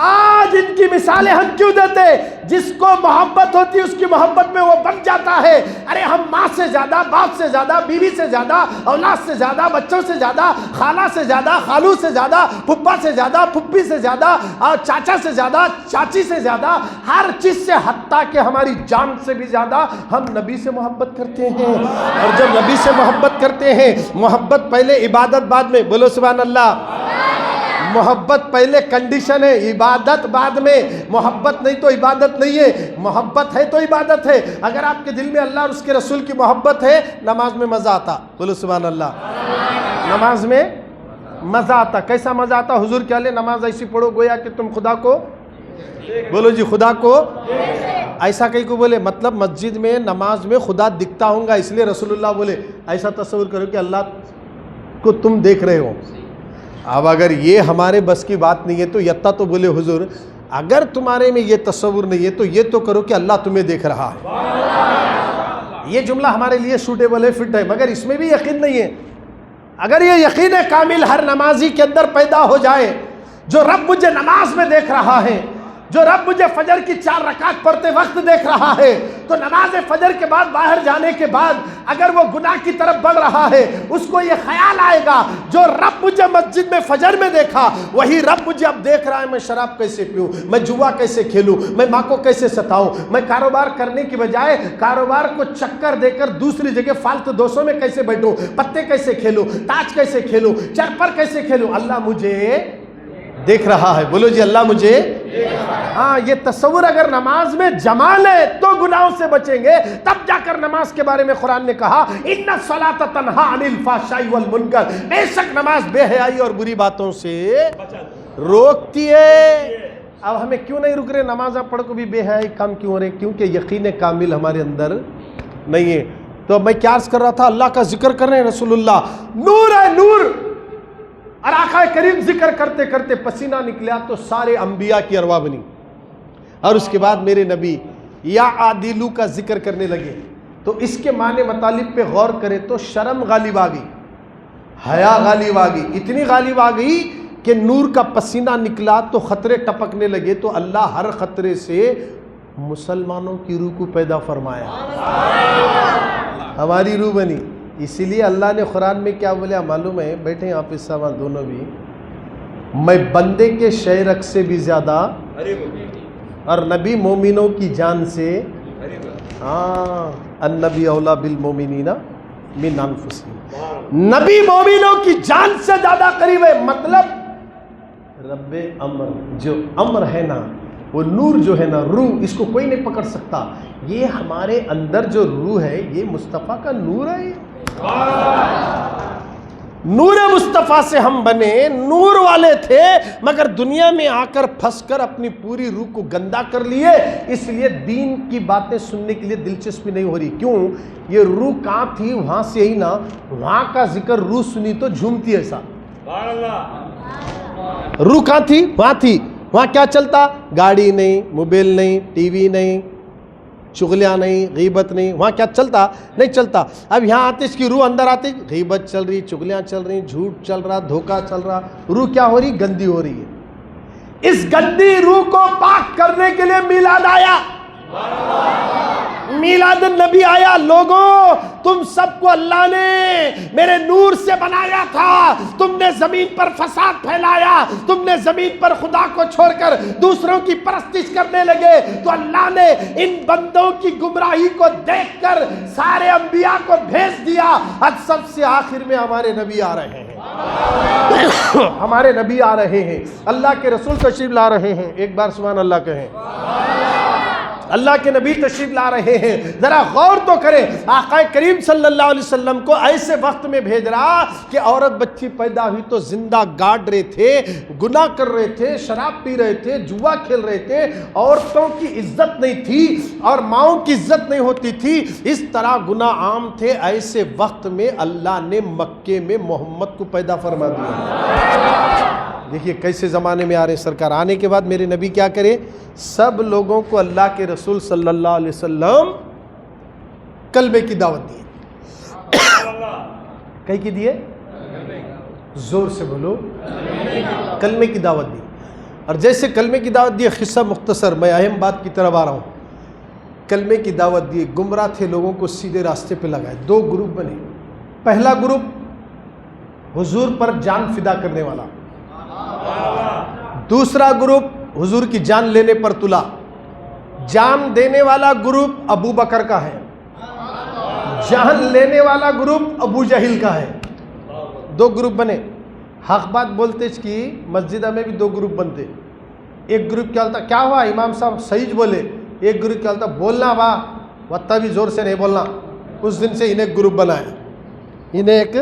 آج ان کی مثالیں ہم کیوں دیتے؟ جس کو محبت ہوتی ہے اس کی محبت میں وہ بن جاتا ہے۔ ارے ہم ماں سے زیادہ، باپ سے زیادہ، بیوی سے زیادہ، اولاد سے زیادہ، بچوں سے زیادہ، خالہ سے زیادہ، خالو سے زیادہ، پھپھا سے زیادہ، پھپھی سے زیادہ، اور چاچا سے زیادہ، چاچی سے زیادہ، ہر چیز سے، حتیٰ کہ ہماری جان سے بھی زیادہ ہم نبی سے محبت کرتے ہیں۔ اور جب نبی سے محبت کرتے ہیں، محبت پہلے عبادت بعد میں، بولو سبحان اللہ۔ محبت پہلے کنڈیشن ہے، عبادت بعد میں۔ محبت نہیں تو عبادت نہیں ہے، محبت ہے تو عبادت ہے۔ اگر آپ کے دل میں اللہ اور اس کے رسول کی محبت ہے، نماز میں مزہ آتا، بولو سبحان اللہ۔ نماز میں مزہ آتا، کیسا مزہ آتا؟ حضور کیا لے نماز ایسی پڑھو گویا کہ تم خدا کو، بولو جی خدا کو، ایسا کہیں کو بولے، مطلب مسجد میں نماز میں خدا دکھتا ہوں گا، اس لیے رسول اللہ بولے ایسا تصور کرو کہ اللہ کو تم دیکھ رہے ہو۔ اب اگر یہ ہمارے بس کی بات نہیں ہے تو یتا تو بولے حضور اگر تمہارے میں یہ تصور نہیں ہے تو یہ تو کرو کہ اللہ تمہیں دیکھ رہا ہے۔ یہ جملہ ہمارے لیے سوٹیبل ہے، فٹ ہے، مگر اس میں بھی یقین نہیں ہے۔ اگر یہ یقین کامل ہر نمازی کے اندر پیدا ہو جائے، جو رب مجھے نماز میں دیکھ رہا ہے، جو رب مجھے فجر کی 4 رکعت پڑھتے وقت دیکھ رہا ہے، تو نماز فجر کے بعد باہر جانے کے بعد اگر وہ گناہ کی طرف بڑھ رہا ہے، اس کو یہ خیال آئے گا جو رب مجھے مسجد میں فجر میں دیکھا، وہی رب مجھے اب دیکھ رہا ہے، میں شراب کیسے پیوں، میں جوا کیسے کھیلوں، میں ماں کو کیسے ستاؤں، میں کاروبار کرنے کی بجائے کاروبار کو چکر دے کر دوسری جگہ فالتو دوستوں میں کیسے بیٹھوں، پتے کیسے کھیلوں، تاج کیسے کھیلوں، چرپر کیسے کھیلوں، اللہ مجھے دیکھ رہا ہے۔ بولو جی اللہ مجھے ہاں، یہ تصور اگر نماز میں جما لے تو گناہوں سے بچیں گے۔ تب جا کر نماز کے بارے میں قرآن نے کہا ان الصلاۃ تنہی عن الفحشاء والمنکر، بے شک نماز بے حیائی اور بری باتوں سے روکتی ہے۔ اب ہمیں کیوں نہیں رک رہے؟ نماز آپ پڑھ کو بھی بے حیائی کام کیوں ہو رہے؟ کیونکہ یقین کامل ہمارے اندر نہیں ہے۔ تو میں کیا عرض کر رہا تھا؟ اللہ کا ذکر کر رہے ہیں رسول اللہ، نور ہے نور، اور آقا کریم ذکر کرتے کرتے پسینہ نکلا تو سارے انبیاء کی ارواح بنی، اور اس کے بعد میرے نبی یا عادلو کا ذکر کرنے لگے۔ تو اس کے معنی مطالب پہ غور کرے تو شرم غالب آ گئی، حیا غالب آ گئی، اتنی غالب آ گئی کہ نور کا پسینہ نکلا تو خطرے ٹپکنے لگے، تو اللہ ہر خطرے سے مسلمانوں کی روح کو پیدا فرمایا، ہماری روح بنی۔ اسی لیے اللہ نے قرآن میں کیا بولیا معلوم ہے؟ بیٹھے آپ اس سامان دونوں بھی، میں بندے کے شہرک سے بھی زیادہ اور نبی مومنوں کی جان سے، ہاں النبی اولا بالمومنین من انفسہم، نبی مومنوں کی جان سے زیادہ قریب ہے۔ مطلب رب امر، جو امر ہے نا، وہ نور جو ہے نا، روح، اس کو کوئی نہیں پکڑ سکتا۔ یہ ہمارے اندر جو روح ہے یہ مصطفیٰ کا نور ہے۔ نور مصطفیٰ سے ہم بنے، نور والے تھے، مگر دنیا میں آ کر پھنس کر اپنی پوری روح کو گندا کر لیے، اس لیے دین کی باتیں سننے کے لیے دلچسپی نہیں ہو رہی۔ کیوں؟ یہ روح کہاں تھی وہاں سے ہی نا، وہاں کا ذکر روح سنی تو جھومتی ایسا۔ روح کہاں تھی؟ وہاں تھی، وہاں کیا چلتا؟ گاڑی نہیں، موبائل نہیں، ٹی وی نہیں، چغلیاں نہیں، غیبت نہیں، وہاں کیا چلتا؟ نہیں چلتا۔ اب یہاں آتے اس کی روح اندر آتی، غیبت چل رہی، چغلیاں چل رہی، جھوٹ چل رہا، دھوکہ چل رہا، روح کیا ہو رہی؟ گندی ہو رہی ہے۔ اس گندی روح کو پاک کرنے کے لیے میلاد آیا، میلاد النبی آیا۔ لوگوں، تم سب کو اللہ نے میرے نور سے بنایا تھا، تم نے زمین پر فساد پھیلایا، تم نے زمین پر خدا کو چھوڑ کر دوسروں کی پرستش کرنے لگے، تو اللہ نے ان بندوں کی گمراہی کو دیکھ کر سارے انبیاء کو بھیج دیا، اور سب سے آخر میں ہمارے نبی آ رہے ہیں، ہمارے نبی آ رہے ہیں، اللہ کے رسول تشریف لا رہے ہیں۔ ایک بار سبحان اللہ کہیں۔ اللہ کے نبی تشریف لا رہے ہیں۔ ذرا غور تو کریں، آقا کریم صلی اللہ علیہ وسلم کو ایسے وقت میں بھیج رہا کہ عورت بچی پیدا ہوئی تو زندہ گاڑ رہے تھے، گناہ کر رہے تھے، شراب پی رہے تھے، جوا کھیل رہے تھے، عورتوں کی عزت نہیں تھی اور ماؤں کی عزت نہیں ہوتی تھی، اس طرح گناہ عام تھے۔ ایسے وقت میں اللہ نے مکے میں محمد کو پیدا فرما دیا۔ دیکھیے کیسے زمانے میں آ رہے ہیں سرکار۔ آنے کے بعد میرے نبی کیا کرے؟ سب لوگوں کو اللہ کے رسول صلی اللہ علیہ وسلم کلمے کی دعوت دیے۔ کہیں کی دیے؟ زور سے بولو، کلمے کی دعوت دی۔ اور جیسے کلمے کی دعوت دی، قصہ مختصر، میں اہم بات کی طرف آ رہا ہوں۔ کلمے کی دعوت دی، گمراہ تھے، لوگوں کو سیدھے راستے پہ لگائے۔ 2 گروپ بنے۔ پہلا گروپ حضور پر جان فدا کرنے والا، دوسرا گروپ حضور کی جان لینے پر تلا۔ جان دینے والا گروپ ابو بکر کا ہے، جان لینے والا گروپ ابو جہل کا ہے۔ 2 گروپ بنے۔ حق بات بولتے اس کی مسجدہ میں بھی 2 گروپ بنتے۔ ایک گروپ کیا ہوتا، کیا ہوا امام صاحب صحیح بولے، ایک گروپ کیا ہوتا، بولنا با وطا بھی زور سے نہیں بولنا۔ اس دن سے انہیں ایک گروپ بنایا، انہیں ایک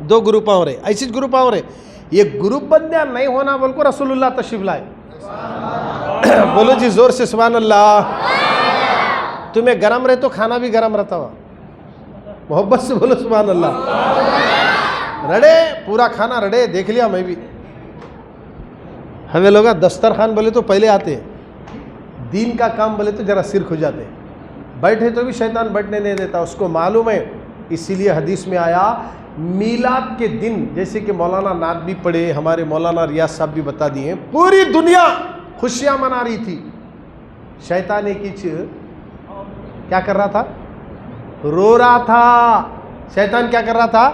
2 گروپ ہو رہے، ایسی گروپ ہو رہے۔ یہ گروپ بندیا نہیں ہونا بول کو رسول اللہ تشریف لائے۔ بولو جی زور سے سبحان اللہ۔ تمہیں گرم رہے تو کھانا بھی گرم رہتا ہوا، محبت سے بولو سبحان اللہ۔ رڑے پورا کھانا رڑے، دیکھ لیا میں بھی۔ ہمیں لوگا دسترخوان بولے تو پہلے آتے ہیں، دین کا کام بولے تو ذرا سر کھو جاتے ہیں۔ بیٹھے تو بھی شیطان بیٹھنے نہیں دیتا، اس کو معلوم ہے. اسی لیے حدیث میں آیا میلاد کے دن، جیسے کہ مولانا نعت بھی پڑھے، ہمارے مولانا ریاض صاحب بھی بتا دیے، پوری دنیا خوشیاں منا رہی تھی، شیطان ایک کیا کر رہا تھا؟ رو رہا تھا. شیطان کیا کر رہا تھا؟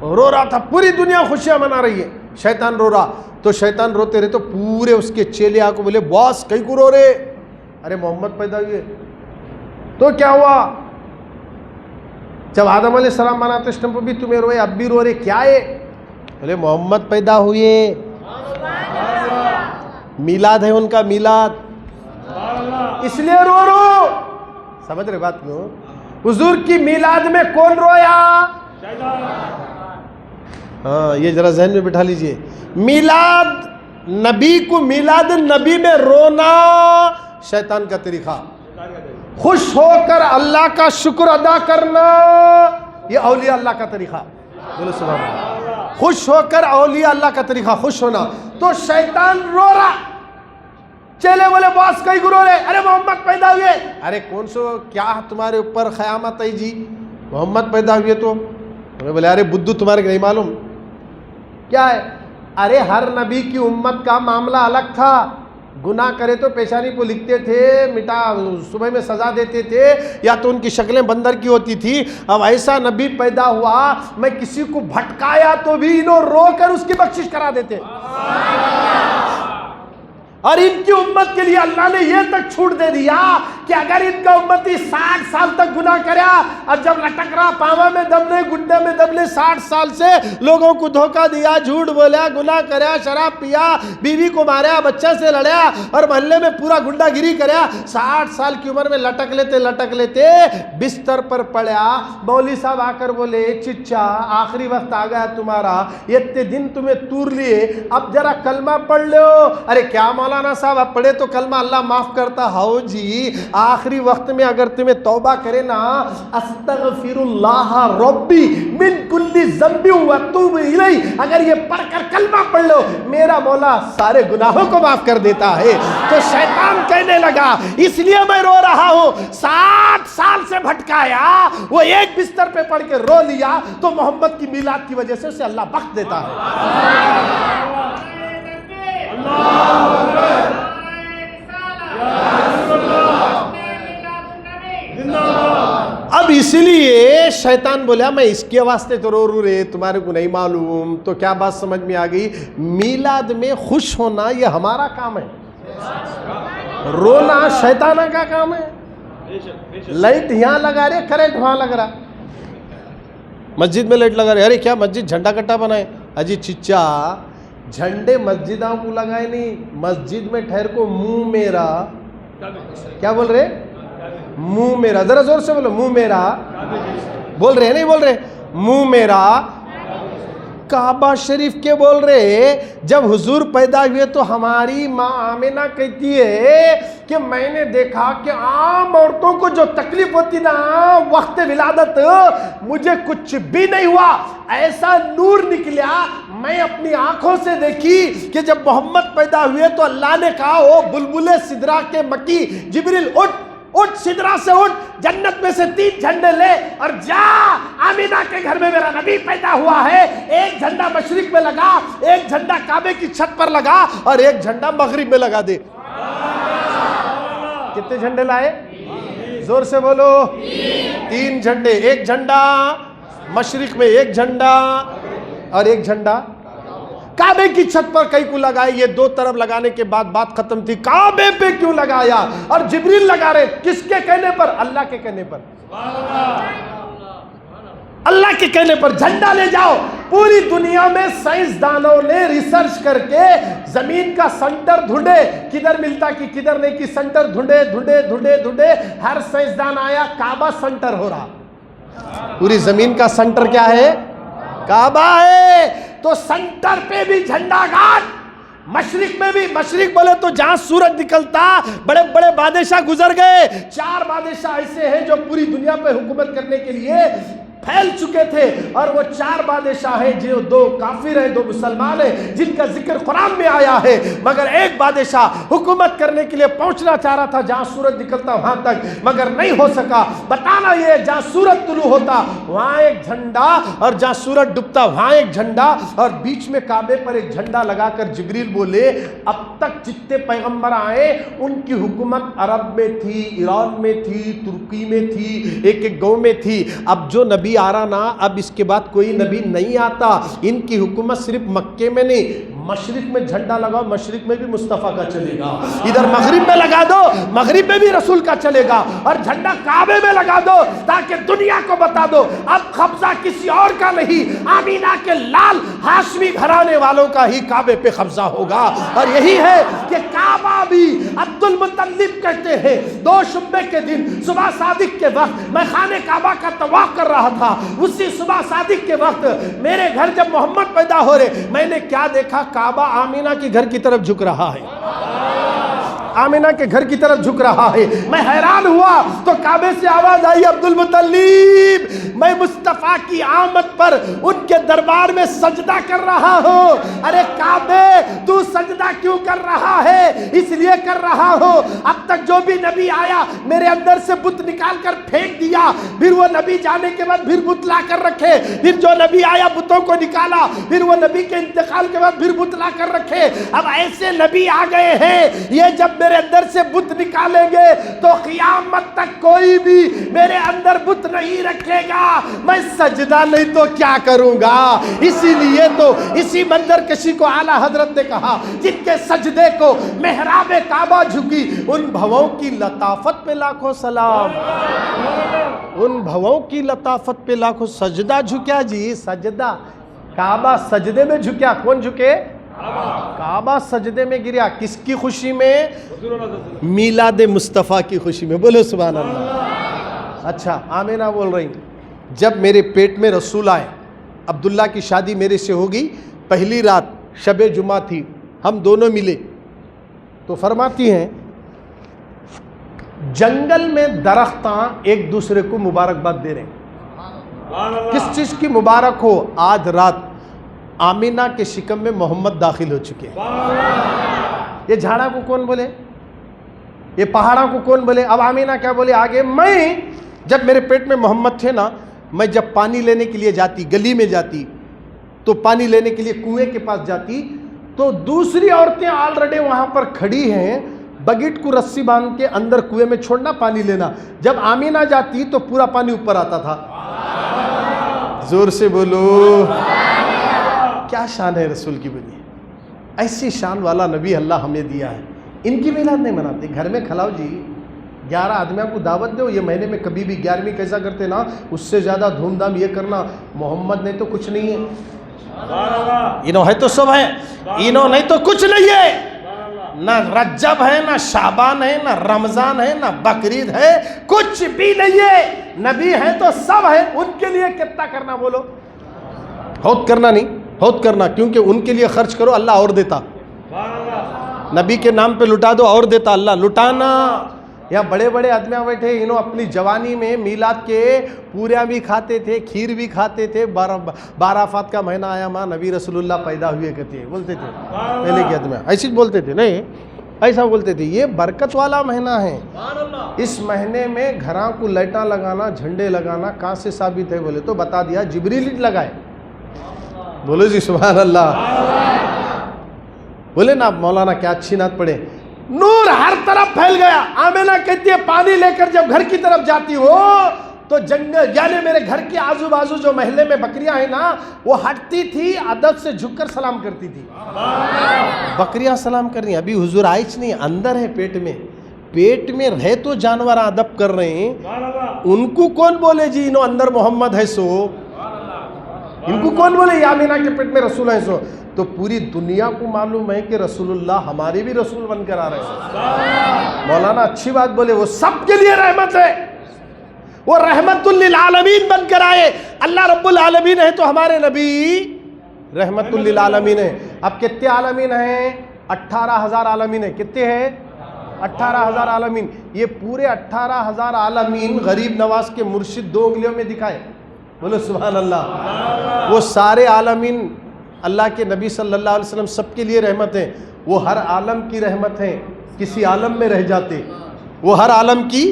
رو رہا تھا. پوری دنیا خوشیاں منا رہی ہے، شیطان رو رہا. تو شیطان روتے رہے تو پورے اس کے چیلے آ کو بولے باس کہیں کو رو رہے؟ ارے محمد پیدا ہوئے. تو کیا ہوا؟ جب آدم علیہ السلام بناتے اس ٹائم پہ بھی تمہیں روئے، اب بھی رو رہے، کیا ہے؟ بولے محمد پیدا ہوئے، میلاد ہے ان کا، میلاد، اس لیے رو. سمجھ رہے بات کیوں؟ حضور کی میلاد میں کون رویا؟ ہاں یہ ذرا ذہن میں بٹھا لیجئے. میلاد نبی کو، میلاد نبی میں رونا شیطان کا طریقہ. خوش ہو کر اللہ کا شکر ادا کرنا یہ اولیاء اللہ کا طریقہ. بولو سبحان اللہ. خوش ہو کر اولیاء اللہ کا طریقہ، خوش ہونا. تو شیطان رو رہا، چلے بولے باس کئی گرو رہے، ارے محمد پیدا ہوئے. ارے کون سو کیا تمہارے اوپر قیامت ہے جی، محمد پیدا ہوئے؟ تو بولے ارے بدھو تمہارے نہیں معلوم کیا ہے؟ ارے ہر نبی کی امت کا معاملہ الگ تھا. گناہ کرے تو پیشانی کو لکھتے تھے، مٹا صبح میں سزا دیتے تھے، یا تو ان کی شکلیں بندر کی ہوتی تھی. اب ایسا نبی پیدا ہوا، میں کسی کو بھٹکایا تو بھی انہوں رو کر اس کی بخشش کرا دیتے. اور ان کی امت کے لیے اللہ نے یہ تک چھوٹ دے دیا کہ اگر ان کا امتی 60 سال تک گناہ کریا، اور جب لٹک رہا پاوا میں دم لے، گڈے میں دم لے، 60 سال سے لوگوں کو دھوکہ دیا، جھوٹ بولیا، گناہ کریا، شراب پیا، بیوی کو ماریا، بچہ سے لڑیا، اور محلے میں پورا گنڈا گیری کریا، 60 سال کی عمر میں لٹک لیتے بستر پر پڑیا. مولوی صاحب آ کر بولے چچا آخری وقت آ گیا تمہارا، یہ اتنے دن تمہیں تور لیے، اب ذرا کلمہ پڑھ لو. ارے کیا مولانا صاحب اب پڑھے تو کلمہ اللہ معاف کرتا؟ ہاؤ جی، آخری وقت میں اگر تمہیں توبہ کرے نا، استغفر اللہ ربی من کل ذنب واتوب الیہ، اگر یہ پڑھ کر کلمہ پڑھ لو، میرا مولا سارے گناہوں کو معاف کر دیتا ہے. تو شیطان کہنے لگا اس لیے میں رو رہا ہوں، 60 سال سے بھٹکایا، وہ ایک بستر پہ پڑھ کے رو لیا تو محمد کی میلاد کی وجہ سے اسے اللہ بخش دیتا ہے. اب اسی لیے شیطان بولیا میں اس کے واسطے تو رو رہے، تمہارے کو نہیں معلوم. تو کیا بات سمجھ میں آ گئی؟ میلاد میں خوش ہونا یہ ہمارا کام ہے، رونا شیطانہ کا کام ہے. لائٹ یہاں لگا رہے، کرنٹ وہاں لگ رہا، مسجد میں لائٹ لگا رہے، ارے کیا مسجد جھنڈا کٹا بنائے؟ اجی چچا جھنڈے مسجدوں کو لگائے نہیں، مسجد میں ٹھہر کو منہ میرا، کیا بول رہے؟ منہ میرا، ذرا زور سے بولو، منہ میرا بول رہے نہیں بول رہے؟ منہ میرا کعبہ شریف کے بول رہے. جب حضور پیدا ہوئے تو ہماری ماں آمینہ کہتی ہے کہ میں نے دیکھا کہ عام عورتوں کو جو تکلیف ہوتی نا وقت ولادت، مجھے کچھ بھی نہیں ہوا، ایسا نور نکلیا. میں اپنی آنکھوں سے دیکھی کہ جب محمد پیدا ہوئے تو اللہ نے کہا او بلبل سدرا کے مکی جبریل اٹھ سدرا سے اٹھ، جنت میں سے 3 جھنڈے لے اور جا، آمینہ کے گھر میں میرا نبی پیدا ہوا ہے. ایک جھنڈا مشرق میں لگا، ایک جھنڈا کعبے کی چھت پر لگا، اور ایک جھنڈا مغرب میں لگا دے. کتنے جھنڈے لائے؟ زور سے بولو. 3 جھنڈے، ایک جھنڈا مشرق میں، ایک جھنڈا اور ایک جھنڈا کعبے کی چھت پر کئی کو لگائے. یہ 2 طرف لگانے کے بعد بات ختم تھی. کعبے پہ کیوں لگایا؟ اور جبریل لگا رہے، کس کے کہنے پر؟ اللہ کے کہنے پر. اللہ کے کہنے پر جھنڈا لے جاؤ. پوری دنیا میں سائنسدانوں نے ریسرچ کر کے زمین کا سنٹر ڈھونڈے، کدھر ملتا کہ کدھر نہیں کی سنٹر ڈھونڈے. ہر سائنسدان آیا کعبہ سنٹر ہو رہا. پوری زمین کا سنٹر کیا ہے؟ کعبہ ہے. تو سنٹر پہ بھی جھنڈا گاڑ. مشرق میں بھی، مشرق بولے تو جہاں سورج نکلتا، بڑے بڑے بادشاہ گزر گئے. 4 بادشاہ ایسے ہیں جو پوری دنیا پہ حکومت کرنے کے لیے پھیل چکے تھے، اور وہ 4 بادشاہ ہیں، جو 2 کافر ہیں 2 مسلمان ہیں، جن کا ذکر قرآن میں آیا ہے، مگر ایک بادشاہ حکومت کرنے کے لیے پہنچنا چاہ رہا تھا جہاں سورج نکلتا وہاں تک، مگر نہیں ہو سکا۔ بتانا یہ جہاں سورج طلوع ہوتا وہاں ایک جھنڈا، اور جہاں سورج ڈوبتا وہاں ایک جھنڈا، اور بیچ میں کعبے پر ایک جھنڈا لگا کر جبریل بولے اب تک جتنے پیغمبر آئے ان کی حکومت عرب میں تھی، ایران میں تھی، ترکی میں تھی، ایک ایک گاؤں میں تھی، اب جو نبی آ رہا نا، اب اس کے بعد کوئی نبی نہیں آتا، ان کی حکومت صرف مکے میں نہیں، مشرق میں جھنڈا لگاؤ، مشرق میں بھی مصطفیٰ کا چلے گا، ادھر مغرب میں لگا دو، مغرب میں بھی رسول کا چلے گا، اور جھنڈا کعبے میں لگا دو تاکہ دنیا کو بتا دو اب قبضہ کسی اور کا نہیں، آمینہ کے لال ہاشمی گھرانے والوں کا ہی کعبے پہ قبضہ ہوگا۔ اور یہی ہے کہ کعبہ بھی عبد المطلب کہتے ہیں 2 شبے کے دن صبح صادق کے وقت میں خانہ کعبہ کا طواف کر رہا تھا، اسی صبح صادق کے وقت میرے گھر جب محمد پیدا ہو رہے، میں نے کیا دیکھا؟ کعبہ آمینہ کے گھر کی طرف جھک رہا ہے، آمینہ کے گھر کی طرف جھک رہا ہے۔ میں حیران ہوا تو کعبے سے آواز آئی عبد المطلب میں مصطفیٰ کی آمد پر ان کے دربار میں سجدہ کر رہا ہوں۔ ارے کعبے تو سجدہ کیوں کر رہا ہے؟ اس لیے کر رہا ہوں اب تک جو بھی نبی آیا میرے اندر سے بت نکال کر پھینک دیا، پھر وہ نبی جانے کے بعد پھر بت لا کر رکھے، پھر جو نبی آیا بتوں کو نکالا، پھر وہ نبی کے انتقال کے بعد پھر بت لا کر رکھے۔ اب ایسے نبی آ گئے ہیں، یہ جب میرے اندر سے بت نکالیں گے تو قیامت تک کوئی بھی میرے اندر بت نہیں رکھے گا، میں سجدہ نہیں تو کیا کروں گا؟ اسی لیے تو اسی منظر کشی کو اعلیٰ حضرت نے کہا جن کے سجدے کو محراب کعبہ جھکی، ان بھووں کی لطافت پہ لاکھوں سلام، ان بھووں کی لطافت پہ لاکھوں۔ سجدہ جھکیا جی، سجدہ کعبہ سجدے میں جھکیا، کون جھکے؟ کعبہ سجدے میں گریا، کس کی خوشی میں؟ میلاد مصطفیٰ کی خوشی میں، بولو سبحان اللہ۔ اچھا آمینہ بول رہی، جب میرے پیٹ میں رسول آئے، عبداللہ کی شادی میرے سے ہوگی، پہلی رات شب جمعہ تھی، ہم دونوں ملے تو فرماتی ہیں جنگل میں درختاں ایک دوسرے کو مبارکباد دے رہے ہیں، کس چیز کی مبارک ہو؟ آج رات آمینہ کے شکم میں محمد داخل ہو چکے ہیں۔ یہ جھاڑا کو کون بولے؟ یہ پہاڑا کو کون بولے؟ اب آمینہ کیا بولے آگے؟ میں جب میرے پیٹ میں محمد تھے نا، میں جب پانی لینے کے لیے جاتی، گلی میں جاتی تو پانی لینے کے لیے کنویں کے پاس جاتی تو دوسری عورتیں آلریڈی وہاں پر کھڑی ہیں، بگٹ کو رسی باندھ کے اندر کنویں میں چھوڑنا، پانی لینا۔ جب آمینہ جاتی تو پورا پانی اوپر آتا تھا۔ زور سے بولو، کیا شان ہے رسول کی بنی، ایسی شان والا نبی اللہ ہمیں دیا ہے۔ ان کی میلاد نہیں مناتے، گھر میں کھلاؤ جی، 11 آدمیوں کو دعوت دو، یہ مہینے میں کبھی بھی 11ویں کیسا کرتے نا، اس سے زیادہ دھوم دھام یہ کرنا۔ محمد نہیں تو کچھ نہیں ہے، انہوں ہے تو سب ہے، انہوں نہیں تو کچھ نہیں ہے، نہ رجب ہے، نہ شعبان ہے، نہ رمضان ہے، نہ بقرعید ہے، کچھ بھی نہیں ہے۔ نبی ہے تو سب ہے، ان کے لیے کتنا کرنا بولو؟ بہت کرنا نہیں، بہت کرنا، کیونکہ ان کے لیے خرچ کرو اللہ اور دیتا، نبی کے نام پہ لٹا دو اور دیتا اللہ، لٹانا۔ یا بڑے بڑے آدمی بیٹھے، انہوں اپنی جوانی میں میلاد کے پوریاں بھی کھاتے تھے، کھیر بھی کھاتے تھے، بارافات کا مہینہ آیا ماں نبی رسول اللہ پیدا ہوئے کہتے ہیں، بولتے تھے پہلے کے آدمی ایسی بولتے تھے، نہیں ایسا بولتے تھے، یہ برکت والا مہینہ ہے۔ اس مہینے میں گھراں کو لائٹاں لگانا، جھنڈے لگانا کہاں سے ثابت ہے بولے تو بتا دیا، جبریل لگائے، بولو جی سبحان اللہ۔ بولے نا مولانا کیا اچھی نعت پڑھے، نور ہر طرف پھیل گیا۔ آمینہ کہتی ہے پانی لے کر جب گھر کی طرف جاتی ہو تو جنگل یعنی میرے گھر کے آزو بازو جو محلے میں بکریاں ہیں نا، وہ ہٹتی تھی، ادب سے جھک کر سلام کرتی تھی، بکریاں سلام کر رہی ہیں۔ ابھی حضور آئیچ نہیں، اندر ہے پیٹ میں رہے تو جانور ادب کر رہے ہیں، ان کو کون بولے جی انہوں اندر محمد ہے سو، ان کو کون بولے یہ آمینہ کے پیٹ میں رسول ہے سو؟ تو پوری دنیا کو معلوم ہے کہ رسول اللہ ہمارے بھی رسول بن کر آ رہے ہیں۔ مولانا اچھی بات بولے، وہ سب کے لیے رحمت ہے، وہ رحمت للعالمین بن کر آئے۔ اللہ رب العالمین ہے تو ہمارے نبی رحمت للعالمین ہے۔ اب کتنے عالمین ہیں؟ 18,000 عالمین ہیں۔ کتنے ہیں؟ 18,000 عالمین۔ یہ پورے 18,000 عالمین غریب نواز کے مرشد 2 انگلیوں میں دکھائے، بولو سبحان اللہ. وہ سارے عالمین اللہ کے نبی صلی اللہ علیہ وسلم سب کے لیے رحمت ہیں. وہ ہر عالم کی رحمت ہیں. کسی عالم میں رہ جاتے, وہ ہر عالم کی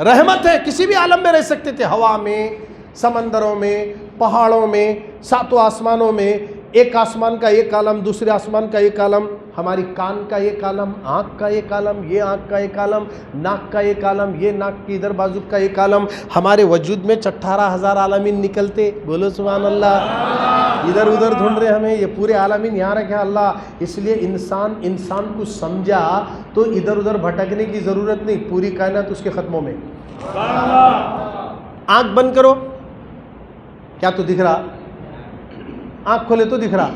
رحمت ہے. کسی بھی عالم میں رہ سکتے تھے, ہوا میں, سمندروں میں, پہاڑوں میں, ساتوں آسمانوں میں. ایک آسمان کا ایک عالم, دوسرے آسمان کا ایک عالم, ہماری کان کا ایک عالم, آنکھ کا ایک عالم, یہ آنکھ کا ایک عالم, ناک کا ایک عالم, یہ ناک کی ادھر بازو کا ایک عالم. ہمارے وجود میں 18,000 عالمین نکلتے. بولو سبحان اللہ. ادھر ادھر ڈھونڈ رہے ہمیں, یہ پورے عالمین یہاں رکھے اللہ. اس لیے انسان کو سمجھا تو ادھر ادھر بھٹکنے کی ضرورت نہیں. پوری کائنات اس کے ختموں میں. آنکھ بند کرو, کیا تو دکھ رہا؟ آنکھ کھولے تو دکھ رہا.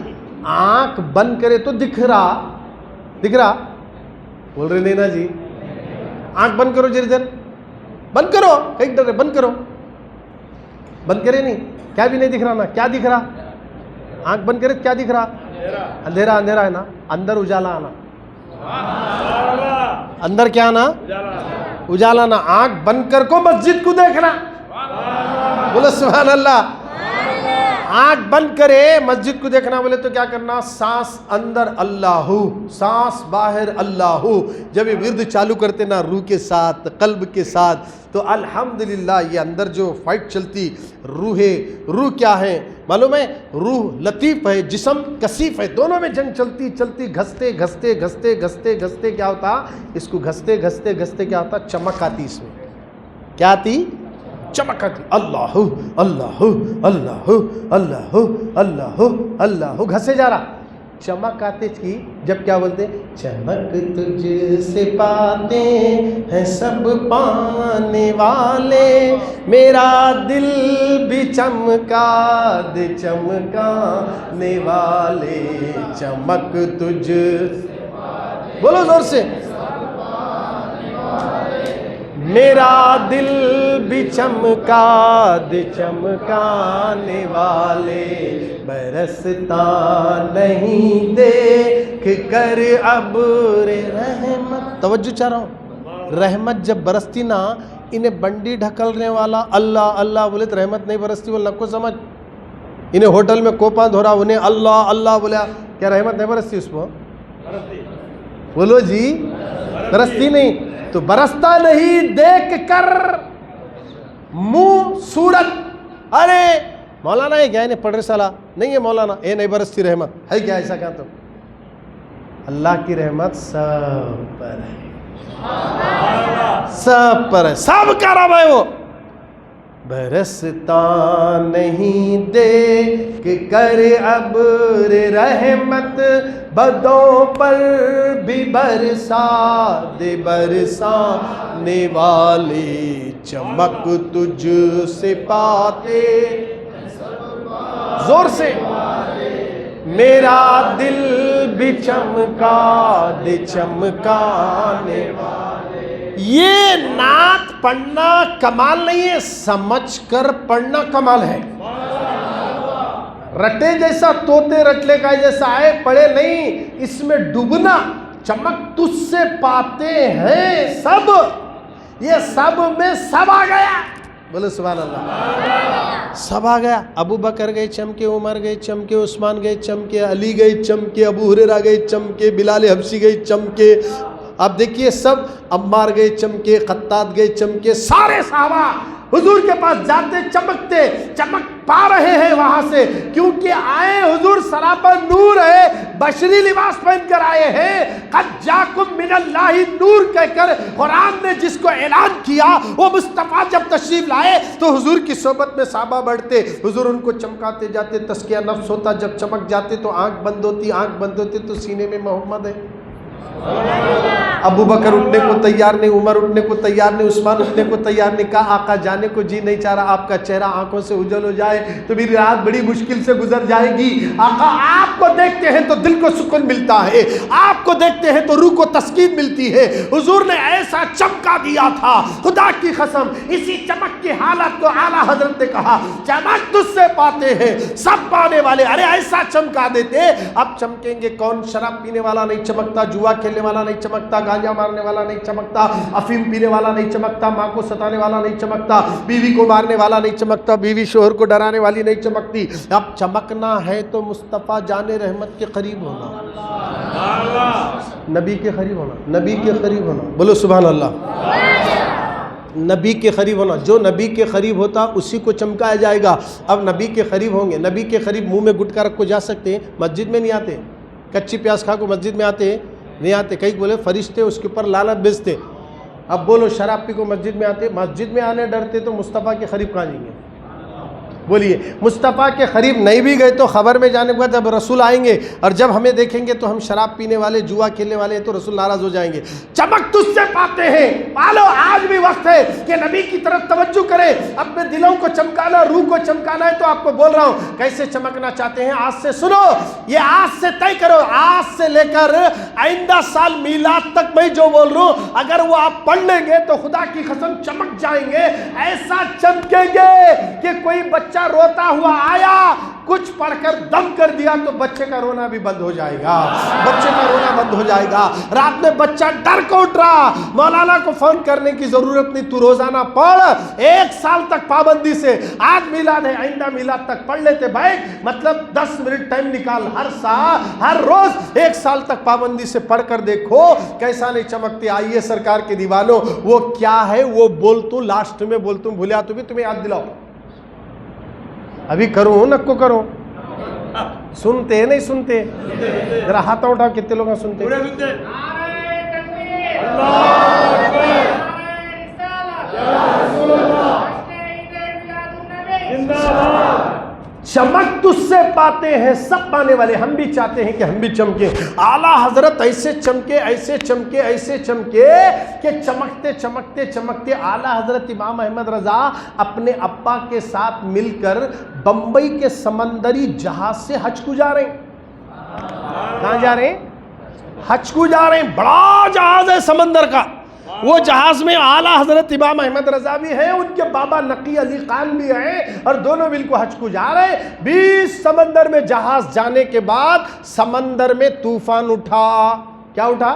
آنکھ بند کرے تو دکھ رہا. بول رہے نہیں نا جی. آنکھ بند کرو, جری دیر بند کرو, ایک ڈر بند کرو. بند کرے نہیں, کیا بھی نہیں دکھ رہا نا. کیا دکھ رہا؟ آنکھ بند کرے کیا دکھ رہا؟ اندھیرا. اندھیرا ہے نا. اندر اجالا آنا. اندر کیا آنا؟ اجالا نا. آنکھ بند کر کو مسجد کو دیکھنا. بولو سبحان اللہ. آنکھ بند کرے مسجد کو دیکھنا بولے تو کیا کرنا؟ سانس اندر اللہ ہو, سانس باہر اللہ ہو. جب یہ ورد چالو کرتے نا روح کے ساتھ, قلب کے ساتھ, تو الحمدللہ یہ اندر جو فائٹ چلتی روح ہے. روح کیا ہے معلوم ہے؟ روح لطیف ہے, جسم کثیف ہے. دونوں میں جنگ چلتی گھستے گھستے گھستے گھستے گھستے کیا ہوتا؟ اس کو گھستے گھستے گھستے کیا ہوتا؟ چمک آتی. اس میں کیا آتی؟ چمک آتی. اللہ اللہ اللہ اللہ اللہ اللہ. گھسے جا رہا, چمک آتے کی. جب کیا بولتے؟ چمک تجھ سے پاتے ہیں سب پانے والے, میرا دل بھی چمکا دے چمکانے والے. چمک تجھ, بولو زور سے, میرا دل بھی چمکا دے چمکانے والے. برستا نہیں دیکھ کر ابر رحمت. توجہ چاہ رہا ہوں, رحمت جب برستی نا, انہیں بنڈی ڈھکلنے والا اللہ اللہ بولے تو رحمت نہیں برستی. وہ لگ کو سمجھ, انہیں ہوٹل میں کوپاں دھورا, انہیں اللہ اللہ بولیا, کیا رحمت نہیں برستی اس کو؟ بولو جی, برستی نہیں. تو برستا نہیں دیکھ کر منہ صورت. ارے مولانا ہے کیا, انہیں پڑھ رہے سالہ نہیں ہے مولانا, اے نہیں برستی رحمت ہے کیا؟ ایسا کیا؟ تو اللہ کی رحمت سب پر ہے, سب پر ہے, سب کا رب ہے وہ. برستا نہیں دیکھ کر ابر رحمت, بدوں پر بھی برسا دے برسانے والے. چمک تجھ سے پاتے, زور سے, میرا دل بھی چمکا دے چمکانے والے. یہ نعت پڑھنا کمال نہیں ہے, سمجھ کر پڑھنا کمال ہے. رٹے جیسا توتے رٹلے کا جیسا آئے پڑھے نہیں, اس میں ڈوبنا. چمک تجھ سے پاتے ہیں سب, یہ سب میں سب آ گیا. بولو سبحان اللہ. سب آ گیا. ابو بکر گئے چمکے, عمر گئے چمکے, عثمان گئے چمکے, علی گئے چمکے, ابو ہریرہ گئے چمکے, بلال حبشی گئے چمکے. اب دیکھیے سب, عمار گئے چمکے, خطاب گئے چمکے. سارے صحابہ حضور کے پاس جاتے چمکتے, چمک پا رہے ہیں وہاں سے, کیونکہ آئے حضور سراپا نور ہے, بشری لباس پہن کر آئے ہیں. قد جاکم من اللہ نور کہہ کر قرآن نے جس کو اعلان کیا, وہ مصطفیٰ جب تشریف لائے تو حضور کی صحبت میں صحابہ بڑھتے, حضور ان کو چمکاتے جاتے. تزکیہ نفس ہوتا, جب چمک جاتے تو آنکھ بند ہوتی, آنکھ بند ہوتی تو سینے میں محمد ہے. ابو بکر اٹھنے کو تیار نہیں, عمر اٹھنے کو تیار نہیں, عثمان اٹھنے کو تیار نہیں. کہا آقا جانے کو جی نہیں چاہ رہا, آپ کا چہرہ آنکھوں سے اجل ہو جائے تو میری رات بڑی مشکل سے گزر جائے گی. آقا آپ کو دیکھتے ہیں تو دل کو سکون ملتا ہے, آپ کو دیکھتے ہیں تو روح کو تسکین ملتی ہے. حضور نے ایسا چمکا دیا تھا, خدا کی قسم. اسی چمک کی حالت کو اعلیٰ حضرت نے کہا, چمک تجھ سے پاتے ہیں سب پانے والے. ارے ایسا چمکا دیتے, اب چمکیں گے کون؟ شراب پینے والا نہیں چمکتا, جوا جوا کھیلنے والا نہیں چمکتا، گانجا مارنے والا نہیں چمکتا، افیم پینے والا نہیں چمکتا، ماں کو ستانے والا نہیں چمکتا، بیوی کو مارنے والا نہیں چمکتا، بیوی شوہر کو ڈرانے والی نہیں چمکتی۔ اب چمکنا ہے تو مصطفیٰ جان رحمت کے قریب ہونا، نبی کے قریب ہونا، نبی کے قریب ہونا، بولو سبحان اللہ۔ نبی کے قریب ہونا، جو نبی کے قریب ہوتا اسی کو چمکایا جائے گا۔ اب نبی کے قریب ہوں گے، نبی کے قریب منہ میں گٹکا رکھ کو جا سکتے ہیں؟ مسجد میں نہیں آتے۔ کچی پیاز کھا کو مسجد میں آتے ہیں؟ نہیں آتے۔ کئی بولے فرشتے اس کے اوپر لعنت بھیجتے۔ اب بولو شراب پی کو مسجد میں آتے؟ مسجد میں آنے ڈرتے تو مصطفیٰ کے قریب کہاں جائیں گے؟ بولیے، مصطفیٰ کے قریب نہیں بھی گئے تو خبر میں جانے کے بعد جب رسول آئیں گے اور جب ہمیں دیکھیں گے تو ہم شراب پینے والے، جوا کھیلنے والے ہیں تو رسول ناراض ہو جائیں گے۔ چمک تجھ سے پاتے ہیں، پالو آج بھی وقت ہے کہ نبی کی طرف توجہ کریں، اپنے دلوں کو چمکانا، روح کو چمکانا ہے۔ تو آپ کو بول رہا ہوں کیسے چمکنا چاہتے ہیں، آج سے سنو، یہ آج سے طے کرو، آج سے لے کر آئندہ سال میلاد تک میں جو بول رہا ہوں اگر وہ آپ پڑھ لیں گے تو خدا کی قسم چمک جائیں گے، ایسا چمکیں گے کہ کوئی بچہ روتا ہوا آیا، کچھ پڑھ کر دم کر دیا تو بچے کا رونا بھی بند ہو جائے گا، بچے کا رونا بند ہو جائے گا۔ رات میں بچہ ڈر کو اٹھ رہا، مولانا کو فون کرنے کی ضرورت نہیں، تو روزانہ پڑھ، 1 سال تک پابندی سے، آج میلاد ہے آئندہ میلاد تک پڑھ لیتے بھائی، مطلب 10 منٹ ٹائم نکال ہر سال، ہر روز 1 سال تک پابندی سے پڑھ کر دیکھو کیسا نہیں چمکتے۔ آئیے سرکار کے دیوانوں، وہ کیا ہے وہ بولتوں، لاسٹ میں بولتوں، بھولیا تو بھی تمہیں یاد دلاؤ، ابھی کروں نہ کو کروں، سنتے ہیں نہیں سنتے؟ ذرا ہاتھ اٹھاؤ، کتنے لوگ سنتے؟ چمک تجھ سے پاتے ہیں سب پانے والے، ہم بھی چاہتے ہیں کہ ہم بھی چمکیں۔ اعلیٰ حضرت ایسے چمکے، ایسے چمکے، ایسے چمکے کہ چمکتے چمکتے چمکتے اعلیٰ حضرت امام احمد رضا اپنے ابا کے ساتھ مل کر بمبئی کے سمندری جہاز سے حج کو جا رہے ہیں۔ کہاں جا رہے ہیں؟ حج کو جا رہے ہیں۔ بڑا جہاز ہے سمندر کا، وہ جہاز میں اعلیٰ حضرت امام احمد رضا بھی ہیں، ان کے بابا نقی علی خان بھی ہیں، اور دونوں مل کو حج کو جا رہے ہیں۔ 20 سمندر میں جہاز جانے کے بعد سمندر میں طوفان اٹھا۔ کیا اٹھا؟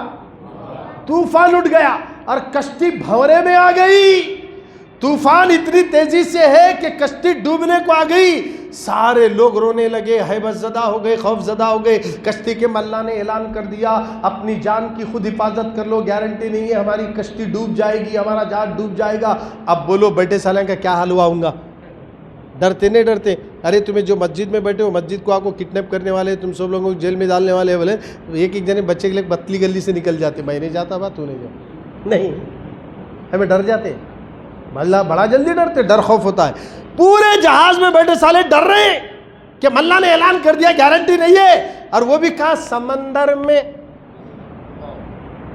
طوفان اٹھ گیا اور کشتی بھنورے میں آ گئی۔ طوفان اتنی تیزی سے ہے کہ کشتی ڈوبنے کو آ گئی۔ سارے لوگ رونے لگے، ہیبت زدہ ہو گئے، خوف زدہ ہو گئے۔ کشتی کے ملا نے اعلان کر دیا اپنی جان کی خود حفاظت کر لو، گارنٹی نہیں ہے ہماری کشتی ڈوب جائے گی، ہمارا جہاز ڈوب جائے گا۔ اب بولو بیٹے سالوں کا کیا حال ہوا ہوں گا؟ ڈرتے نہیں ڈرتے؟ ارے تمہیں جو مسجد میں بیٹھے ہو، مسجد کو آپ کو کڈنیپ کرنے والے، تم سب لوگوں کو جیل میں ڈالنے والے بولے ایک جنے بچے کے لیے پتلی گلی سے نکل جاتے، میں نہیں جاتا بات تو نہیں جا، نہیں ہمیں ڈر جاتے، ملا بڑا جلدی ڈرتے، ڈر خوف ہوتا ہے۔ پورے جہاز میں بیٹھے سالے ڈر رہے ہیں کہ ملا نے اعلان کر دیا گارنٹی نہیں ہے، اور وہ بھی کہاں؟ سمندر میں۔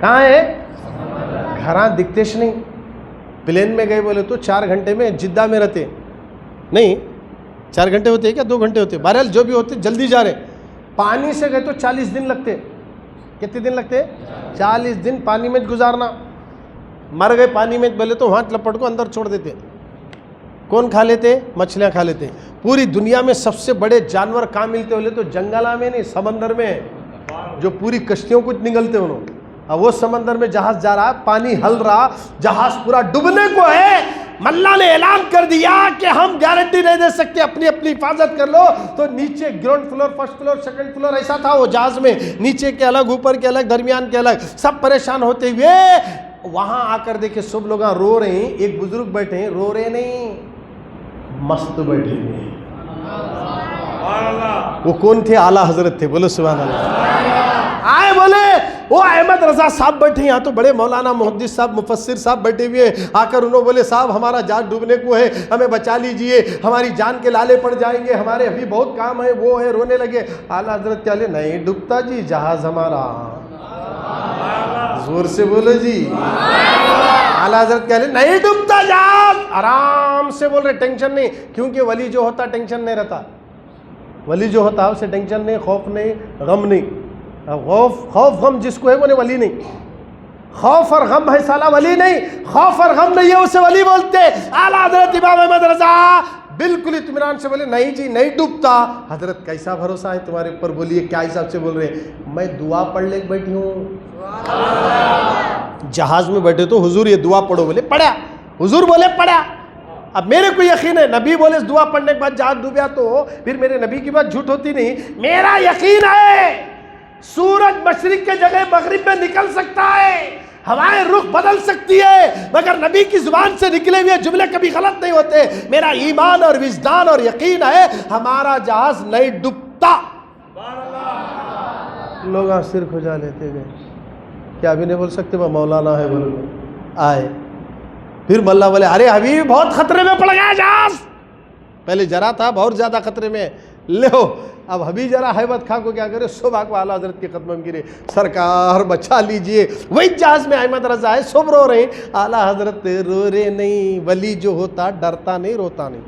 کہاں ہے؟ گھراں دکھتےش نہیں، پلین میں گئے بولے تو 4 گھنٹے میں جدہ میں رہتے، نہیں 4 گھنٹے ہوتے ہیں کیا 2 گھنٹے ہوتے؟ بہرحال جو بھی ہوتے جلدی جا رہے۔ پانی سے گئے تو 40 دن لگتے۔ کتنے دن لگتے؟ 40 دن پانی میں گزارنا۔ مر گئے پانی میں بولے تو وہاں لپٹ کو اندر چھوڑ دیتے۔ کون کھا لیتے؟ مچھلیاں کھا لیتے۔ پوری دنیا میں سب سے بڑے جانور کہاں ملتے بولے تو جنگلہ میں نہیں، سمندر میں، جو پوری کشتیوں کو نگلتے انہوں۔ اب وہ سمندر میں جہاز جا رہا، پانی ہل رہا، جہاز پورا ڈوبنے کو ہے، ملا نے اعلان کر دیا کہ ہم گارنٹی نہیں دے سکتے، اپنی اپنی حفاظت کر لو۔ تو نیچے ground floor, first floor, second floor ایسا تھا وہ جہاز میں، نیچے کے الگ، اوپر کے الگ، درمیان کے الگ، سب پریشان ہوتے ہوئے وہاں آ کر دیکھے سب لوگ رو رہے ہیں، ایک بزرگ بیٹھے ہیں، رو رہے نہیں، مست بیٹھے ہوئے ہیں۔ وہ کون تھے؟ اعلیٰ حضرت تھے، بولو سبحان اللہ۔ آئے بولے وہ احمد رضا صاحب بیٹھے، یہاں تو بڑے مولانا محدث صاحب، مفسر صاحب بیٹھے ہوئے ہیں۔ آ کر انہوں بولے صاحب ہمارا جہاز ڈوبنے کو ہے، ہمیں بچا لیجئے، ہماری جان کے لالے پڑ جائیں گے، ہمارے ابھی بہت کام ہے، وہ ہے، رونے لگے۔ اعلیٰ حضرت کیا لے؟ نہیں ڈوبتا جی جہاز ہمارا، زور سے بولو جی۔ اعلیٰ حضرت کیا لے؟ نہیں ڈوبتا جہاز، آرام سے بول رہے، ٹینشن نہیں، کیونکہ ولی جو ہوتا ٹینشن نہیں رہتا، ولی جو ہوتا اسے ٹینشن نہیں، خوف نہیں، غم نہیں۔ خوف غم جس کو ہے وہ ولی نہیں، خوف اور غم ہے سالہ ولی نہیں، خوف اور غم نہیں ہے اسے ولی بولتے۔ اعلیٰ حضرت امام احمد رضا بالکل اطمینان سے بولے نہیں جی نہیں ڈوبتا۔ حضرت کیسا بھروسہ ہے تمہارے اوپر؟ بولیے کیا حساب سے بول رہے ہیں؟ میں دعا پڑھ لے بیٹھی ہوں، جہاز میں بیٹھے تو حضور یہ دعا پڑھو، بولے پڑھا، حضور بولے پڑھا. اب میرے کو یقین ہے نبی بولے اس دعا پڑھنے کے بعد جہاز ڈوبیا تو پھر میرے نبی کی بات جھوٹ ہوتی نہیں. میرا یقین ہے سورج مشرق کے جگہ مغرب میں نکل سکتا ہے، ہوائیں رخ بدل سکتی ہے، مگر نبی کی زبان سے نکلے ہوئے جملے کبھی غلط نہیں ہوتے. میرا ایمان اور وجدان اور یقین ہے ہمارا جہاز نہیں ڈوبتا. لوگ سر کھجا لیتے گئے، کیا ابھی نہیں بول سکتے وہ مولانا ہے بول آئے. پھر ملا بولے ارے حبیب بہت خطرے میں پڑ گیا جہاز. پہلے جرا تھا بہت زیادہ خطرے میں، لو اب حبیب ذرا حیبت خاں کو کیا کرے، صبح کو اعلیٰ حضرت کے قدموں میں گرے، سرکار بچا لیجئے. وہی جہاز میں احمد رضا ہے، سب رو رہے ہیں، اعلیٰ حضرت رو رہے نہیں. ولی جو ہوتا ڈرتا نہیں روتا نہیں.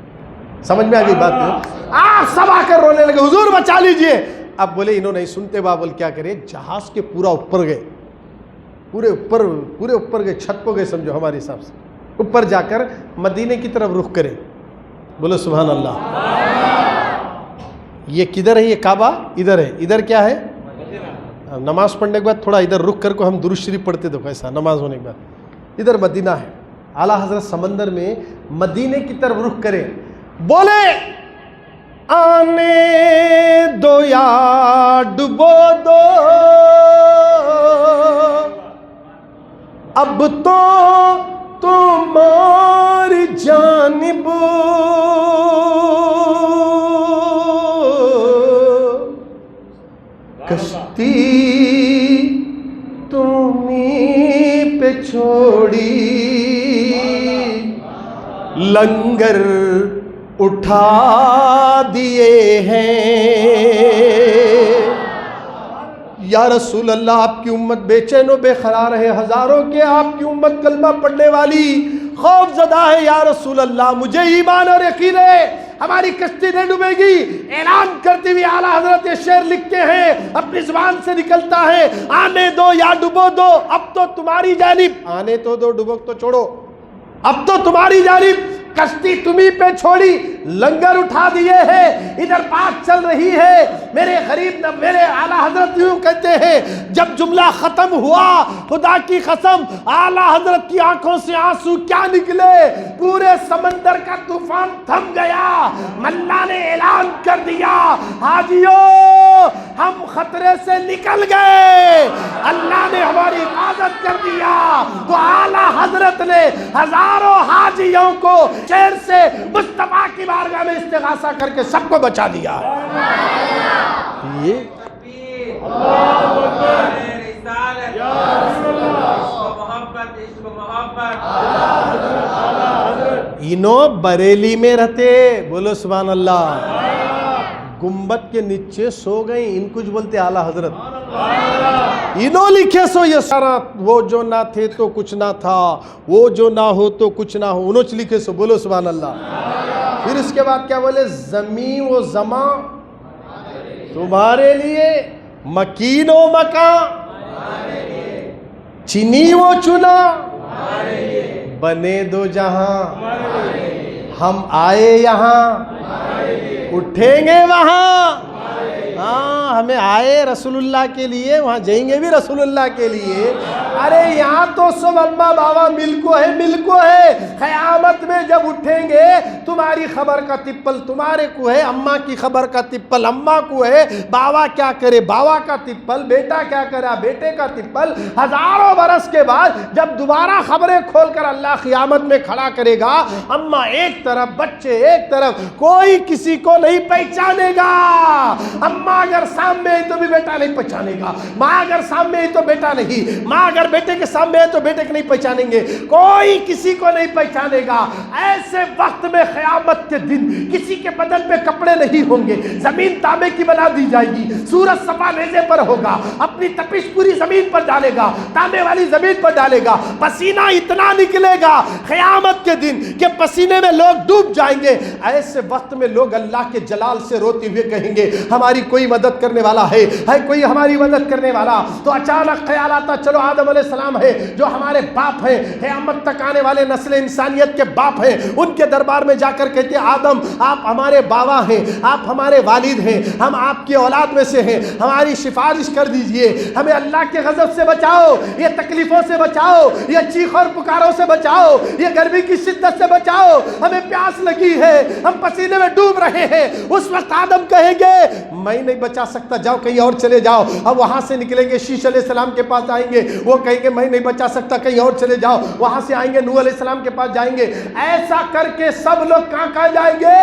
سمجھ میں آ گئی بات ہے؟ آپ سب آ کر رونے لگے حضور بچا لیجئے. اب بولے انہوں نہیں سنتے، بابل کیا کرے، جہاز کے پورا اوپر گئے، پورے اوپر گئے، چھت پہ گئے سمجھو ہمارے حساب سے. اوپر جا کر مدینے کی طرف رخ کرے. بولو سبحان اللہ. یہ کدھر ہے؟ یہ کعبہ ادھر ہے، ادھر کیا ہے؟ نماز پڑھنے کے بعد تھوڑا ادھر رک کر کو ہم درود شریف پڑھتے دیکھو ایسا نماز ہونے کے بعد. ادھر مدینہ ہے. اعلیٰ حضرت سمندر میں مدینے کی طرف رخ کرے، بولے آنے دو یا ڈبو دو اب تو تمہاری جانب کشتی تمہیں پہ چھوڑی لنگر اٹھا دیے ہیں. یا رسول اللہ آپ کی امت بے چین و بے قرار ہے، ہزاروں کے آپ کی امت کلمہ پڑھنے والی خوف زدہ ہے. یا رسول اللہ مجھے ایمان اور یقین ہے ہماری کشتی نہیں ڈوبے گی. اعلان کرتے ہوئے اعلیٰ حضرت یہ شعر لکھتے ہیں، اپنی زبان سے نکلتا ہے، آنے دو یا ڈبو دو اب تو تمہاری جانب. آنے تو دو، ڈبو تو چھوڑو، اب تو تمہاری جانب کشتی تمہیں پہ چھوڑی لنگر اٹھا دیے ہیں. ادھر بات چل رہی ہے. میرے غریب میرے اعلیٰ حضرت یوں کہتے ہیں جب جملہ ختم ہوا خدا کی قسم اعلیٰ حضرت کی آنکھوں سے آنسو کیا نکلے، پورے سمندر کا طوفان تھم گیا. ملا نے اعلان کر دیا حاجیو ہم خطرے سے نکل گئے، اللہ نے ہماری حفاظت کر دیا. تو اعلیٰ حضرت نے ہزاروں حاجیوں کو شہر سے مصطفیٰ کی بارگاہ میں استغاثہ کر کے سب کو بچا دیا. یہ انہوں بریلی میں رہتے، بولو سبحان اللہ، گنبد کے نیچے سو گئے. ان کچھ بولتے اعلیٰ حضرت، انہوں لکھے سو یہ سارا، وہ جو نہ تھے تو کچھ نہ تھا، وہ جو نہ ہو تو کچھ نہ ہو، انہوں لکھے سو. بولو سبحان اللہ. پھر اس کے بعد کیا بولے، زمین و زمان تمہارے لیے، مکین و مکان چنی و چنا بنے دو جہاں. ہم آئے یہاں اٹھیں گے وہاں. ہاں ہمیں آئے رسول اللہ کے لیے، وہاں جائیں گے بھی رسول اللہ کے لیے. ارے یہاں تو سب اماں بابا ملکو ہے. قیامت میں جب اٹھیں گے تمہاری خبر کا تپل تمہارے کو ہے، اماں کی خبر کا تپل اماں کو ہے، باوا کیا کرے باوا کا تپل، بیٹا کیا کرا بیٹے کا تپل. ہزاروں برس کے بعد جب دوبارہ خبریں کھول کر اللہ قیامت میں کھڑا کرے گا، اماں ایک طرف بچے ایک طرف، کوئی کسی کو نہیں پہچانے گا. اماں اگر سامنے ہے تو بھی بیٹا نہیں پہچانے گا، ماں اگر سامنے ہے تو بیٹا نہیں، ماں اگر بیٹے کے سامنے ہے تو بیٹے کو نہیں پہچانیں گے، کوئی کسی کو نہیں پہچانے گا. ایسے وقت میں قیامت کے دن کسی کے بدن پہ کپڑے نہیں ہوں گے، زمین تانبے کی بنا دی جائے گی، سورج صفا نیزے پر ہوگا، اپنی تپش پوری زمین پر ڈالے گا، تانبے والی زمین پر ڈالے گا، پسینہ اتنا نکلے گا قیامت کے دن کہ پسینے میں لوگ ڈوب جائیں گے. ایسے وقت میں لوگ اللہ کے جلال سے روتے ہوئے کہیں گے ہماری کوئی مدد کرنے کرنے والا ہے کوئی ہماری مدد کرنے والا. تو اچانک خیال آتا چلو آدم علیہ السلام ہے جو ہمارے باپ ہیں, قیامت تک آنے والے نسل انسانیت کے باپ ہیں, ان کے دربار میں جا کر کہتے آدم آپ ہمارے بابا ہیں, آپ ہمارے والد ہیں, ہم آپ کی اولاد میں سے ہیں, ہماری سفارش کر دیجئے, ہمیں اللہ کے غضب سے بچاؤ, یہ تکلیفوں سے بچاؤ, یہ چیخ اور پکاروں سے بچاؤ, یہ گرمی کی شدت سے بچاؤ, ہمیں پیاس لگی ہے, ہم پسینے میں ڈوب رہے ہیں. اس وقت آدم کہیں گے میں نہیں بچا سکتا, جاؤ کہیں اور چلے جاؤ. اب وہاں سے نکلیں گے, شیش علیہ السلام کے پاس آئیں گے, وہ کہیں گے میں نہیں بچا سکتا, کہیں اور چلے جاؤ. وہاں سے آئیں گے, نوح علیہ السلام کے پاس جائیں گے. ایسا کر کے سب لوگ کہاں جائیں گے,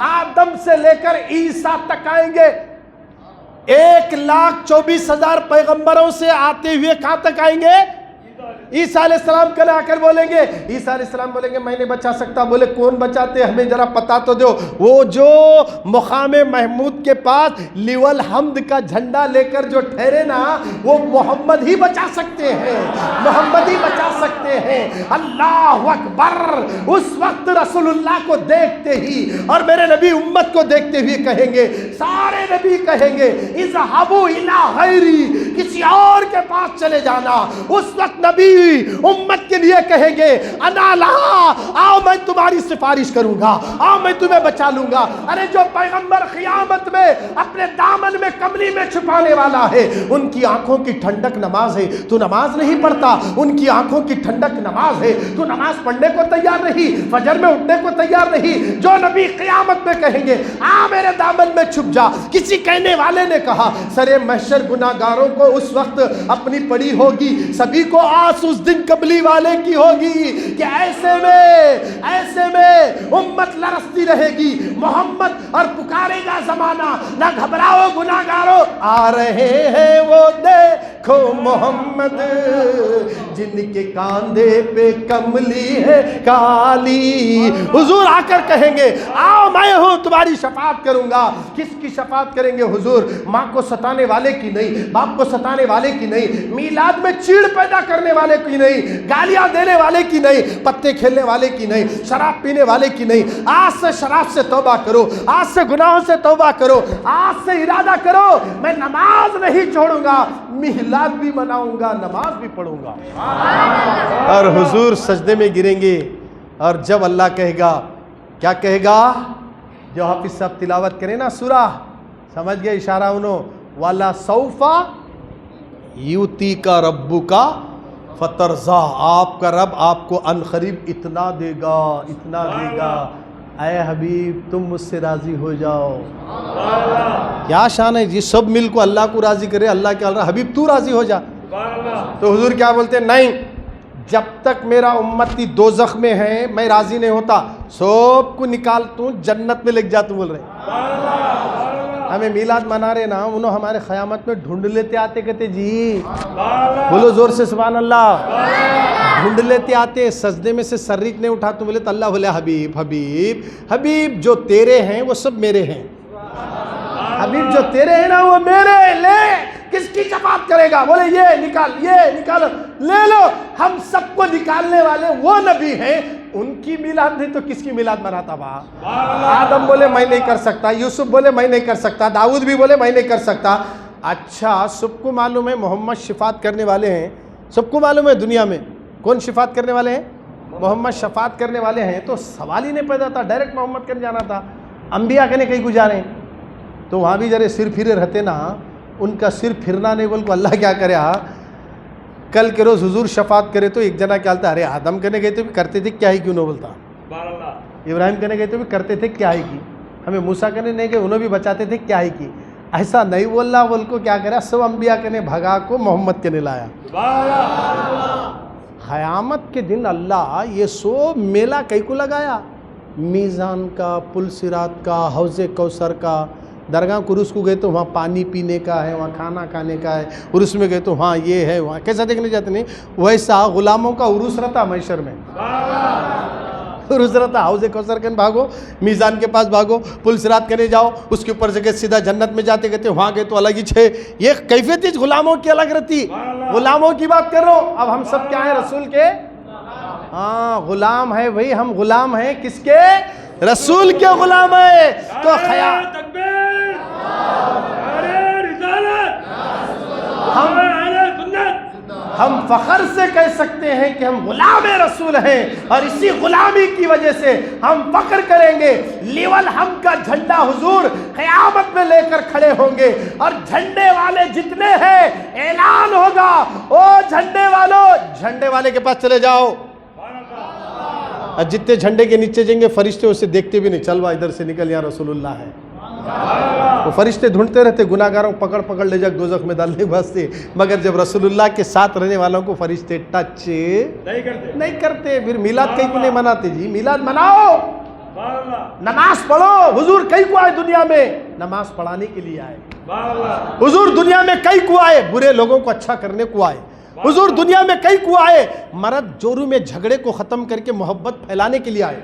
آدم سے لے کر عیسیٰ تک آئیں گے. 1,24,000 پیغمبروں سے آتے ہوئے کہاں تک آئیں گے, عیسیٰ علیہ السلام کل آ کر بولیں گے. عیسیٰ علیہ السلام بولیں گے میں نہیں بچا سکتا. بولے کون بچاتے, ہمیں ذرا پتا تو دو. وہ جو مقام محمود کے پاس لیو الحمد کا جھنڈا لے کر جو ٹھہرے نا, وہ محمد ہی بچا سکتے ہیں, محمد ہی بچا سکتے ہیں. اللہ اکبر. اس وقت رسول اللہ کو دیکھتے ہی اور میرے نبی امت کو دیکھتے ہوئے کہیں گے, سارے نبی کہیں گے اذهبوا الی غیری, کسی اور کے پاس چلے جانا. اس وقت نبی امت کے لیے کہیں گے انا لہا, آؤ میں تمہاری سفارش کروں گا, آؤ میں تمہیں بچا لوں گا. ارے جو پیغمبر قیامت میں اپنے دامن میں کملی میں چھپانے والا ہے, ان کی آنکھوں کی ٹھنڈک نماز ہے, تو نماز نہیں پڑھتا. ان کی آنکھوں کی ٹھنڈک نماز ہے, تو نماز پڑھنے کو تیار نہیں, فجر میں اٹھنے کو تیار نہیں. جو نبی قیامت میں کہیں گے آ میرے دامن میں چھپ جا. کسی کہنے والے نے کہا سرے محشر گناہگاروں کو اس وقت اپنی پڑی ہوگی, سبھی کو آس اس دن قبلی والے کی ہوگی کہ ایسے میں امت لرزتی رہے گی, محمد اور پکارے گا زمانہ, نہ گھبراؤ گناہگاروں, آ رہے ہیں وہ دیکھو محمد جن کے کاندھے پہ کملی ہے کالی. حضور آ کر کہیں گے آؤ میں ہوں, تمہاری شفاعت کروں گا. کس کی شفاعت کریں گے حضور؟ ماں کو ستانے والے کی نہیں, باپ کو ستانے والے کی نہیں, میلاد میں چیڑ پیدا کرنے والے کی نہیں, گالیاں دینے والے کی نہیں, پتے کھیلنے والے کی نہیں, شراب پینے والے کی نہیں. آج سے شراب سے توبہ کرو, آج سے گناہوں سے توبہ کرو, آج سے ارادہ کرو میں نماز نہیں چھوڑوں گا, میلاد بھی مناؤں گا, نماز بھی پڑھوں گا. اور حضور سجدے میں گریں گے, اور جب اللہ کہے گا, کیا کہے گا؟ جو حافظ صاحب تلاوت کریں نا سورہ, سمجھ گئے اشارہ انہوں, والا سوفا یوتی کا ربو کا فترزا, آپ کا رب آپ کو ان قریب اتنا دے گا, اتنا دے گا. اے حبیب تم مجھ سے راضی ہو جاؤ. کیا شان ہے جی, سب مل کو اللہ کو راضی کرے, اللہ کے اللہ حبیب تو راضی ہو جا. تو حضور کیا بولتے ہیں, نہیں, جب تک میرا امتی دوزخ میں ہے میں راضی نہیں ہوتا, سب کو نکالتا ہوں جنت میں لگ جاتا ہوں. بول رہے ہمیں میلاد منا رہے نا, انہوں ہمارے قیامت میں ڈھونڈ لیتے آتے, کہتے جی بولو زور سے سبحان اللہ, ڈھونڈ لیتے آتے, سجدے میں سے سر نہیں اٹھاتے. بولے تو اللہ بولے حبیب حبیب حبیب جو تیرے ہیں وہ سب میرے ہیں, حبیب جو تیرے ہیں نا وہ میرے. لے کس کی شفاعت کرے گا؟ بولے یہ نکالو, لے لو. ہم سب کو نکالنے والے وہ نبی ہیں, ان کی میلاد نہیں تو کس کی میلاد مناتا با؟ آدم بولے میں نہیں کر سکتا, یوسف بولے میں نہیں کر سکتا, داؤد بھی بولے میں نہیں کر سکتا. اچھا سب کو معلوم ہے محمد شفاعت کرنے والے ہیں, سب کو معلوم ہے دنیا میں کون شفاعت کرنے والے ہیں, محمد شفاعت کرنے والے ہیں. تو سوال ہی نہیں پیدا تھا, ڈائریکٹ محمد کرنے جانا تھا. انبیاء کہنے کہیں گزارے, تو وہاں بھی ذرا سر پھرے رہتے نا, ان کا سر پھرنا نہیں بول کو اللہ کیا کرے. کل کے روز حضور شفاعت کرے تو ایک جنا کیا بولتا, ارے آدم کہنے گئے تو بھی کرتے تھے کیا ہی کیوں نہ بولتا, ابراہیم کہنے گئے تو بھی کرتے تھے کیا ہی کی, ہمیں موسیٰ کہنے نہیں گئے انہوں بھی بچاتے تھے کیا ہی کی. ایسا نہیں بول رہا, بول کو کیا کرا, سب انبیاء کہنے بھگا کو محمد کہنے لایا. قیامت کے دن اللہ یہ سو میلہ کئی کو لگایا, میزان کا, پل صراط کا, حوض کوثر کا. درگاہ عرس کو گئے تو وہاں پانی پینے کا ہے, وہاں کھانا کھانے کا ہے. عرس میں گئے تو وہاں یہ ہے, وہاں کیسا دیکھنے جاتے نہیں. ویسا غلاموں کا عرس رہتا محشر میں, عرس رہتا. حوض کوثر کے بھاگو, میزان کے پاس بھاگو, پل صراط کرنے جاؤ, اس کے اوپر سے گئے سیدھا جنت میں جاتے کہتے وہاں گئے تو الگ ہی چھے. یہ کیفیت غلاموں کی الگ رہتی. غلاموں کی بات کر رہا ہوں. اب ہم سب کیا ہیں رسول کے, ہاں غلام ہے بھائی, ہم غلام ہیں کس کے, رسول کے غلام ہے. تو خیال ہم فخر سے کہہ سکتے ہیں کہ ہم غلام رسول ہیں، اور اسی غلامی کی وجہ سے ہم فخر کریں گے۔ لیول ہم کا جھنڈا حضور قیامت میں لے کر کھڑے ہوں گے، اور جھنڈے والے جتنے ہیں اعلان ہوگا، او جھنڈے والوں، جھنڈے والے کے پاس چلے جاؤ۔ اور جتنے جھنڈے کے نیچے جائیں گے فرشتے اسے دیکھتے بھی نہیں، چل وا ادھر سے نکل، یہاں رسول اللہ ہے۔ وہ فرشتے ڈھونڈتے رہتے گناہگاروں کو پکڑ پکڑ لے جا دوزخ میں ڈالنے کے واسطے، مگر جب رسول اللہ کے ساتھ رہنے والوں کو فرشتے ٹچ نہیں کرتے۔ پھر میلاد کہیں کو نہیں مناتے جی، میلاد مناؤ، نماز پڑھو۔ حضور کئی کو آئے دنیا میں؟ نماز پڑھانے کے لیے آئے۔ حضور دنیا میں کئی کو آئے؟ برے لوگوں کو اچھا کرنے کو آئے۔ حضور دنیا میں کئی کو آئے؟ مرد جورو میں جھگڑے کو ختم کر کے محبت پھیلانے کے لیے آئے۔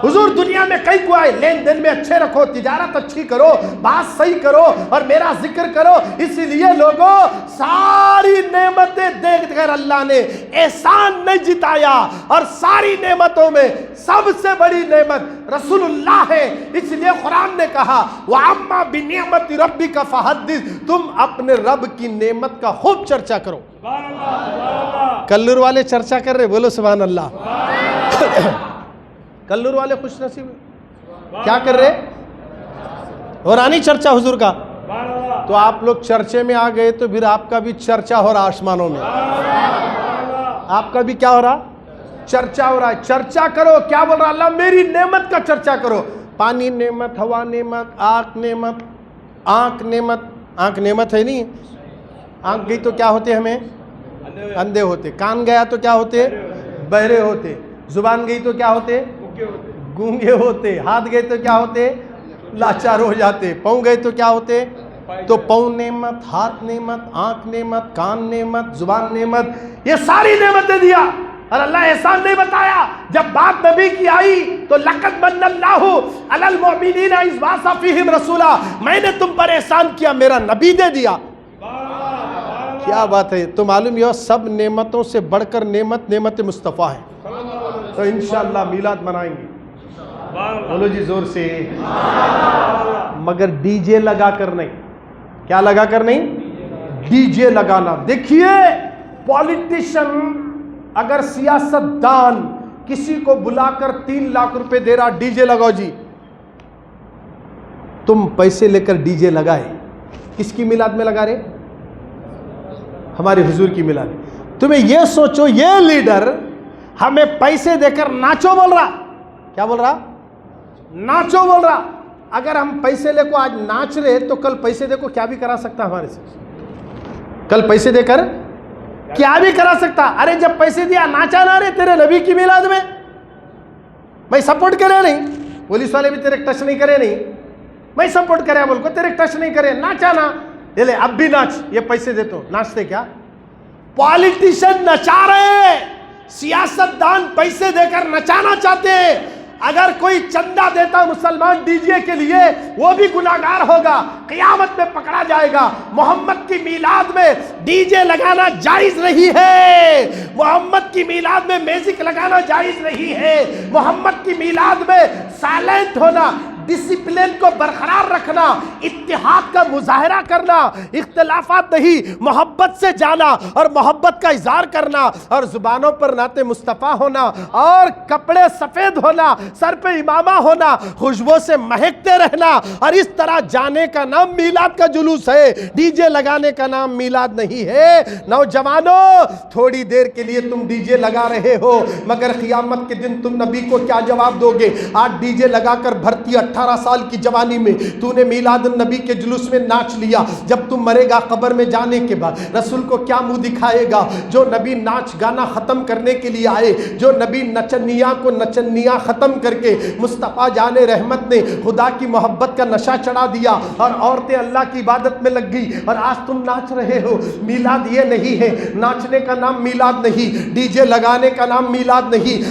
حضور دنیا میں کئی کو آئے؟ لین دین میں اچھے رکھو، تجارت اچھی کرو، بات صحیح کرو، اور میرا ذکر کرو۔ اسی لیے لوگوں ساری نعمتیں دیکھ کر اللہ نے احسان نہیں جتایا، اور ساری نعمتوں میں سب سے بڑی نعمت رسول اللہ ہے۔ اس لیے قرآن نے کہا وَعَمَّا بِنِعْمَةِ رَبِّكَ فَحَدِّثْ، تم اپنے رب کی نعمت کا خوب چرچا کرو۔ کلور والے چرچا کر رہے، بولو سبحان اللہ۔ کلور والے خوش نصیب کیا کر رہے؟ قرآنی چرچا حضور کا۔ تو آپ لوگ چرچے میں آ گئے تو پھر آپ کا بھی چرچا ہو رہا آسمانوں میں، آپ کا بھی کیا ہو رہا؟ چرچا ہو رہا ہے۔ چرچا کرو، کیا بول رہا اللہ؟ میری نعمت کا چرچا کرو۔ پانی نعمت، ہوا نعمت، آنکھ نعمت، آنکھ نعمت، آنکھ نعمت ہے نہیں؟ آنکھ گئی تو کیا ہوتے ہمیں؟ اندھے ہوتے۔ کان گیا تو کیا ہوتے؟ بہرے ہوتے۔ زبان گئی تو کیا ہوتے؟ گونگے ہوتے۔ ہاتھ گئے تو کیا ہوتے؟ لاچار ہو جاتے۔ پاؤں گئے تو کیا ہوتے؟ تو پاؤں نعمت، ہاتھ نعمت، آنکھ نعمت، کان نعمت، زبان نعمت، یہ ساری نعمتیں دیا، اور اللہ احسان نہیں بتایا۔ جب بات نبی کی آئی تو لَقَدْ مَنَّ اللَّهُ عَلَى الْمُؤْمِنِينَ إِذْ بَعَثَ فِيهِمْ رَسُولًا، میں نے تم پر احسان کیا، میرا نبی دے دیا۔ کیا بات ہے! تو معلوم یہ سب نعمتوں سے بڑھ کر نعمت نعمت مصطفیٰ ہے۔ تو انشاءاللہ میلاد منائیں گے، بولو جی زور سے، مگر ڈی جے لگا کر نہیں۔ کیا لگا کر نہیں؟ ڈی جے لگانا۔ دیکھیے پولیٹیشن اگر سیاست دان کسی کو بلا کر 3 لاکھ روپے دے رہا، ڈی جے لگاؤ جی، تم پیسے لے کر ڈی جے لگائے، کس کی میلاد میں لگا رہے؟ ہمارے حضور کی میلاد۔ تمہیں یہ سوچو، یہ لیڈر ہمیں پیسے دے کر ناچو بول رہا، کیا بول رہا؟ ناچو بول رہا۔ اگر ہم پیسے لے کو آج ناچ رہے تو کل پیسے دے کو کیا بھی کرا سکتا ہمارے سے؟ کل پیسے دے کر کیا بھی کرا سکتا؟ ارے جب پیسے دیا ناچا نہ رہے تیرے نبی کی میلاد میں، میں سپورٹ کرے نہیں، پولیس والے بھی تیرے ٹچ نہیں کرے نہیں، میں سپورٹ کرے بول کو تیرے ٹچ نہیں کرے، ناچا نا، یہ لے اب بھی ناچ، یہ پیسے دے تو ناچتے کیا؟ پولیٹیشن نچا رہے، سیاست دان پیسے دے کر نچانا چاہتے ہیں۔ اگر کوئی چندہ دیتا مسلمان ڈی جے کے لیے وہ بھی گناہگار ہوگا، قیامت میں پکڑا جائے گا۔ محمد کی میلاد میں ڈی جے لگانا جائز نہیں ہے، محمد کی میلاد میں میوزک لگانا جائز نہیں ہے، محمد کی میلاد میں سائلنٹ ہونا، ڈسپلن کو برقرار رکھنا، اتحاد کا مظاہرہ کرنا، اختلافات نہیں، محبت سے جانا اور محبت کا اظہار کرنا، اور زبانوں پر نعت مصطفیٰ ہونا، اور کپڑے سفید ہونا، سر پہ امامہ ہونا، خوشبو سے مہکتے رہنا، اور اس طرح جانے کا نام میلاد کا جلوس ہے، ڈی جے لگانے کا نام میلاد نہیں ہے۔ نوجوانوں، تھوڑی دیر کے لیے تم ڈی جے لگا رہے ہو، مگر قیامت کے دن تم نبی کو کیا جواب دو گے؟ آج ڈی جے لگا کر بھرتی 18 سال کی جوانی میں تو نے میلاد النبی کے جلوس میں ناچ لیا، جب تم مرے گا قبر میں جانے کے بعد رسول کو کیا منہ دکھائے گا؟ جو نبی ناچ گانا ختم کرنے کے لیے آئے، جو نبی نچنیا کو نچنیا ختم کر کے مصطفیٰ جان رحمت نے خدا کی محبت کا نشہ چڑھا دیا، اور عورتیں اللہ کی عبادت میں لگ گئی، اور آج تم ناچ رہے ہو۔ میلاد یہ نہیں ہے، ناچنے کا نام میلاد نہیں، ڈی جے لگانے کا نام میلاد نہیں،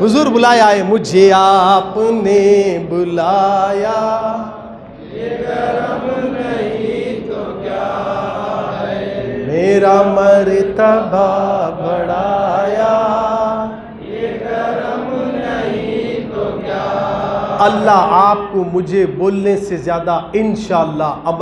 حضور بلایا ہے مجھے آپ نے بلایا، میرا مرتبہ بڑھایا، اللہ آپ کو مجھے بولنے سے زیادہ انشاءاللہ عمل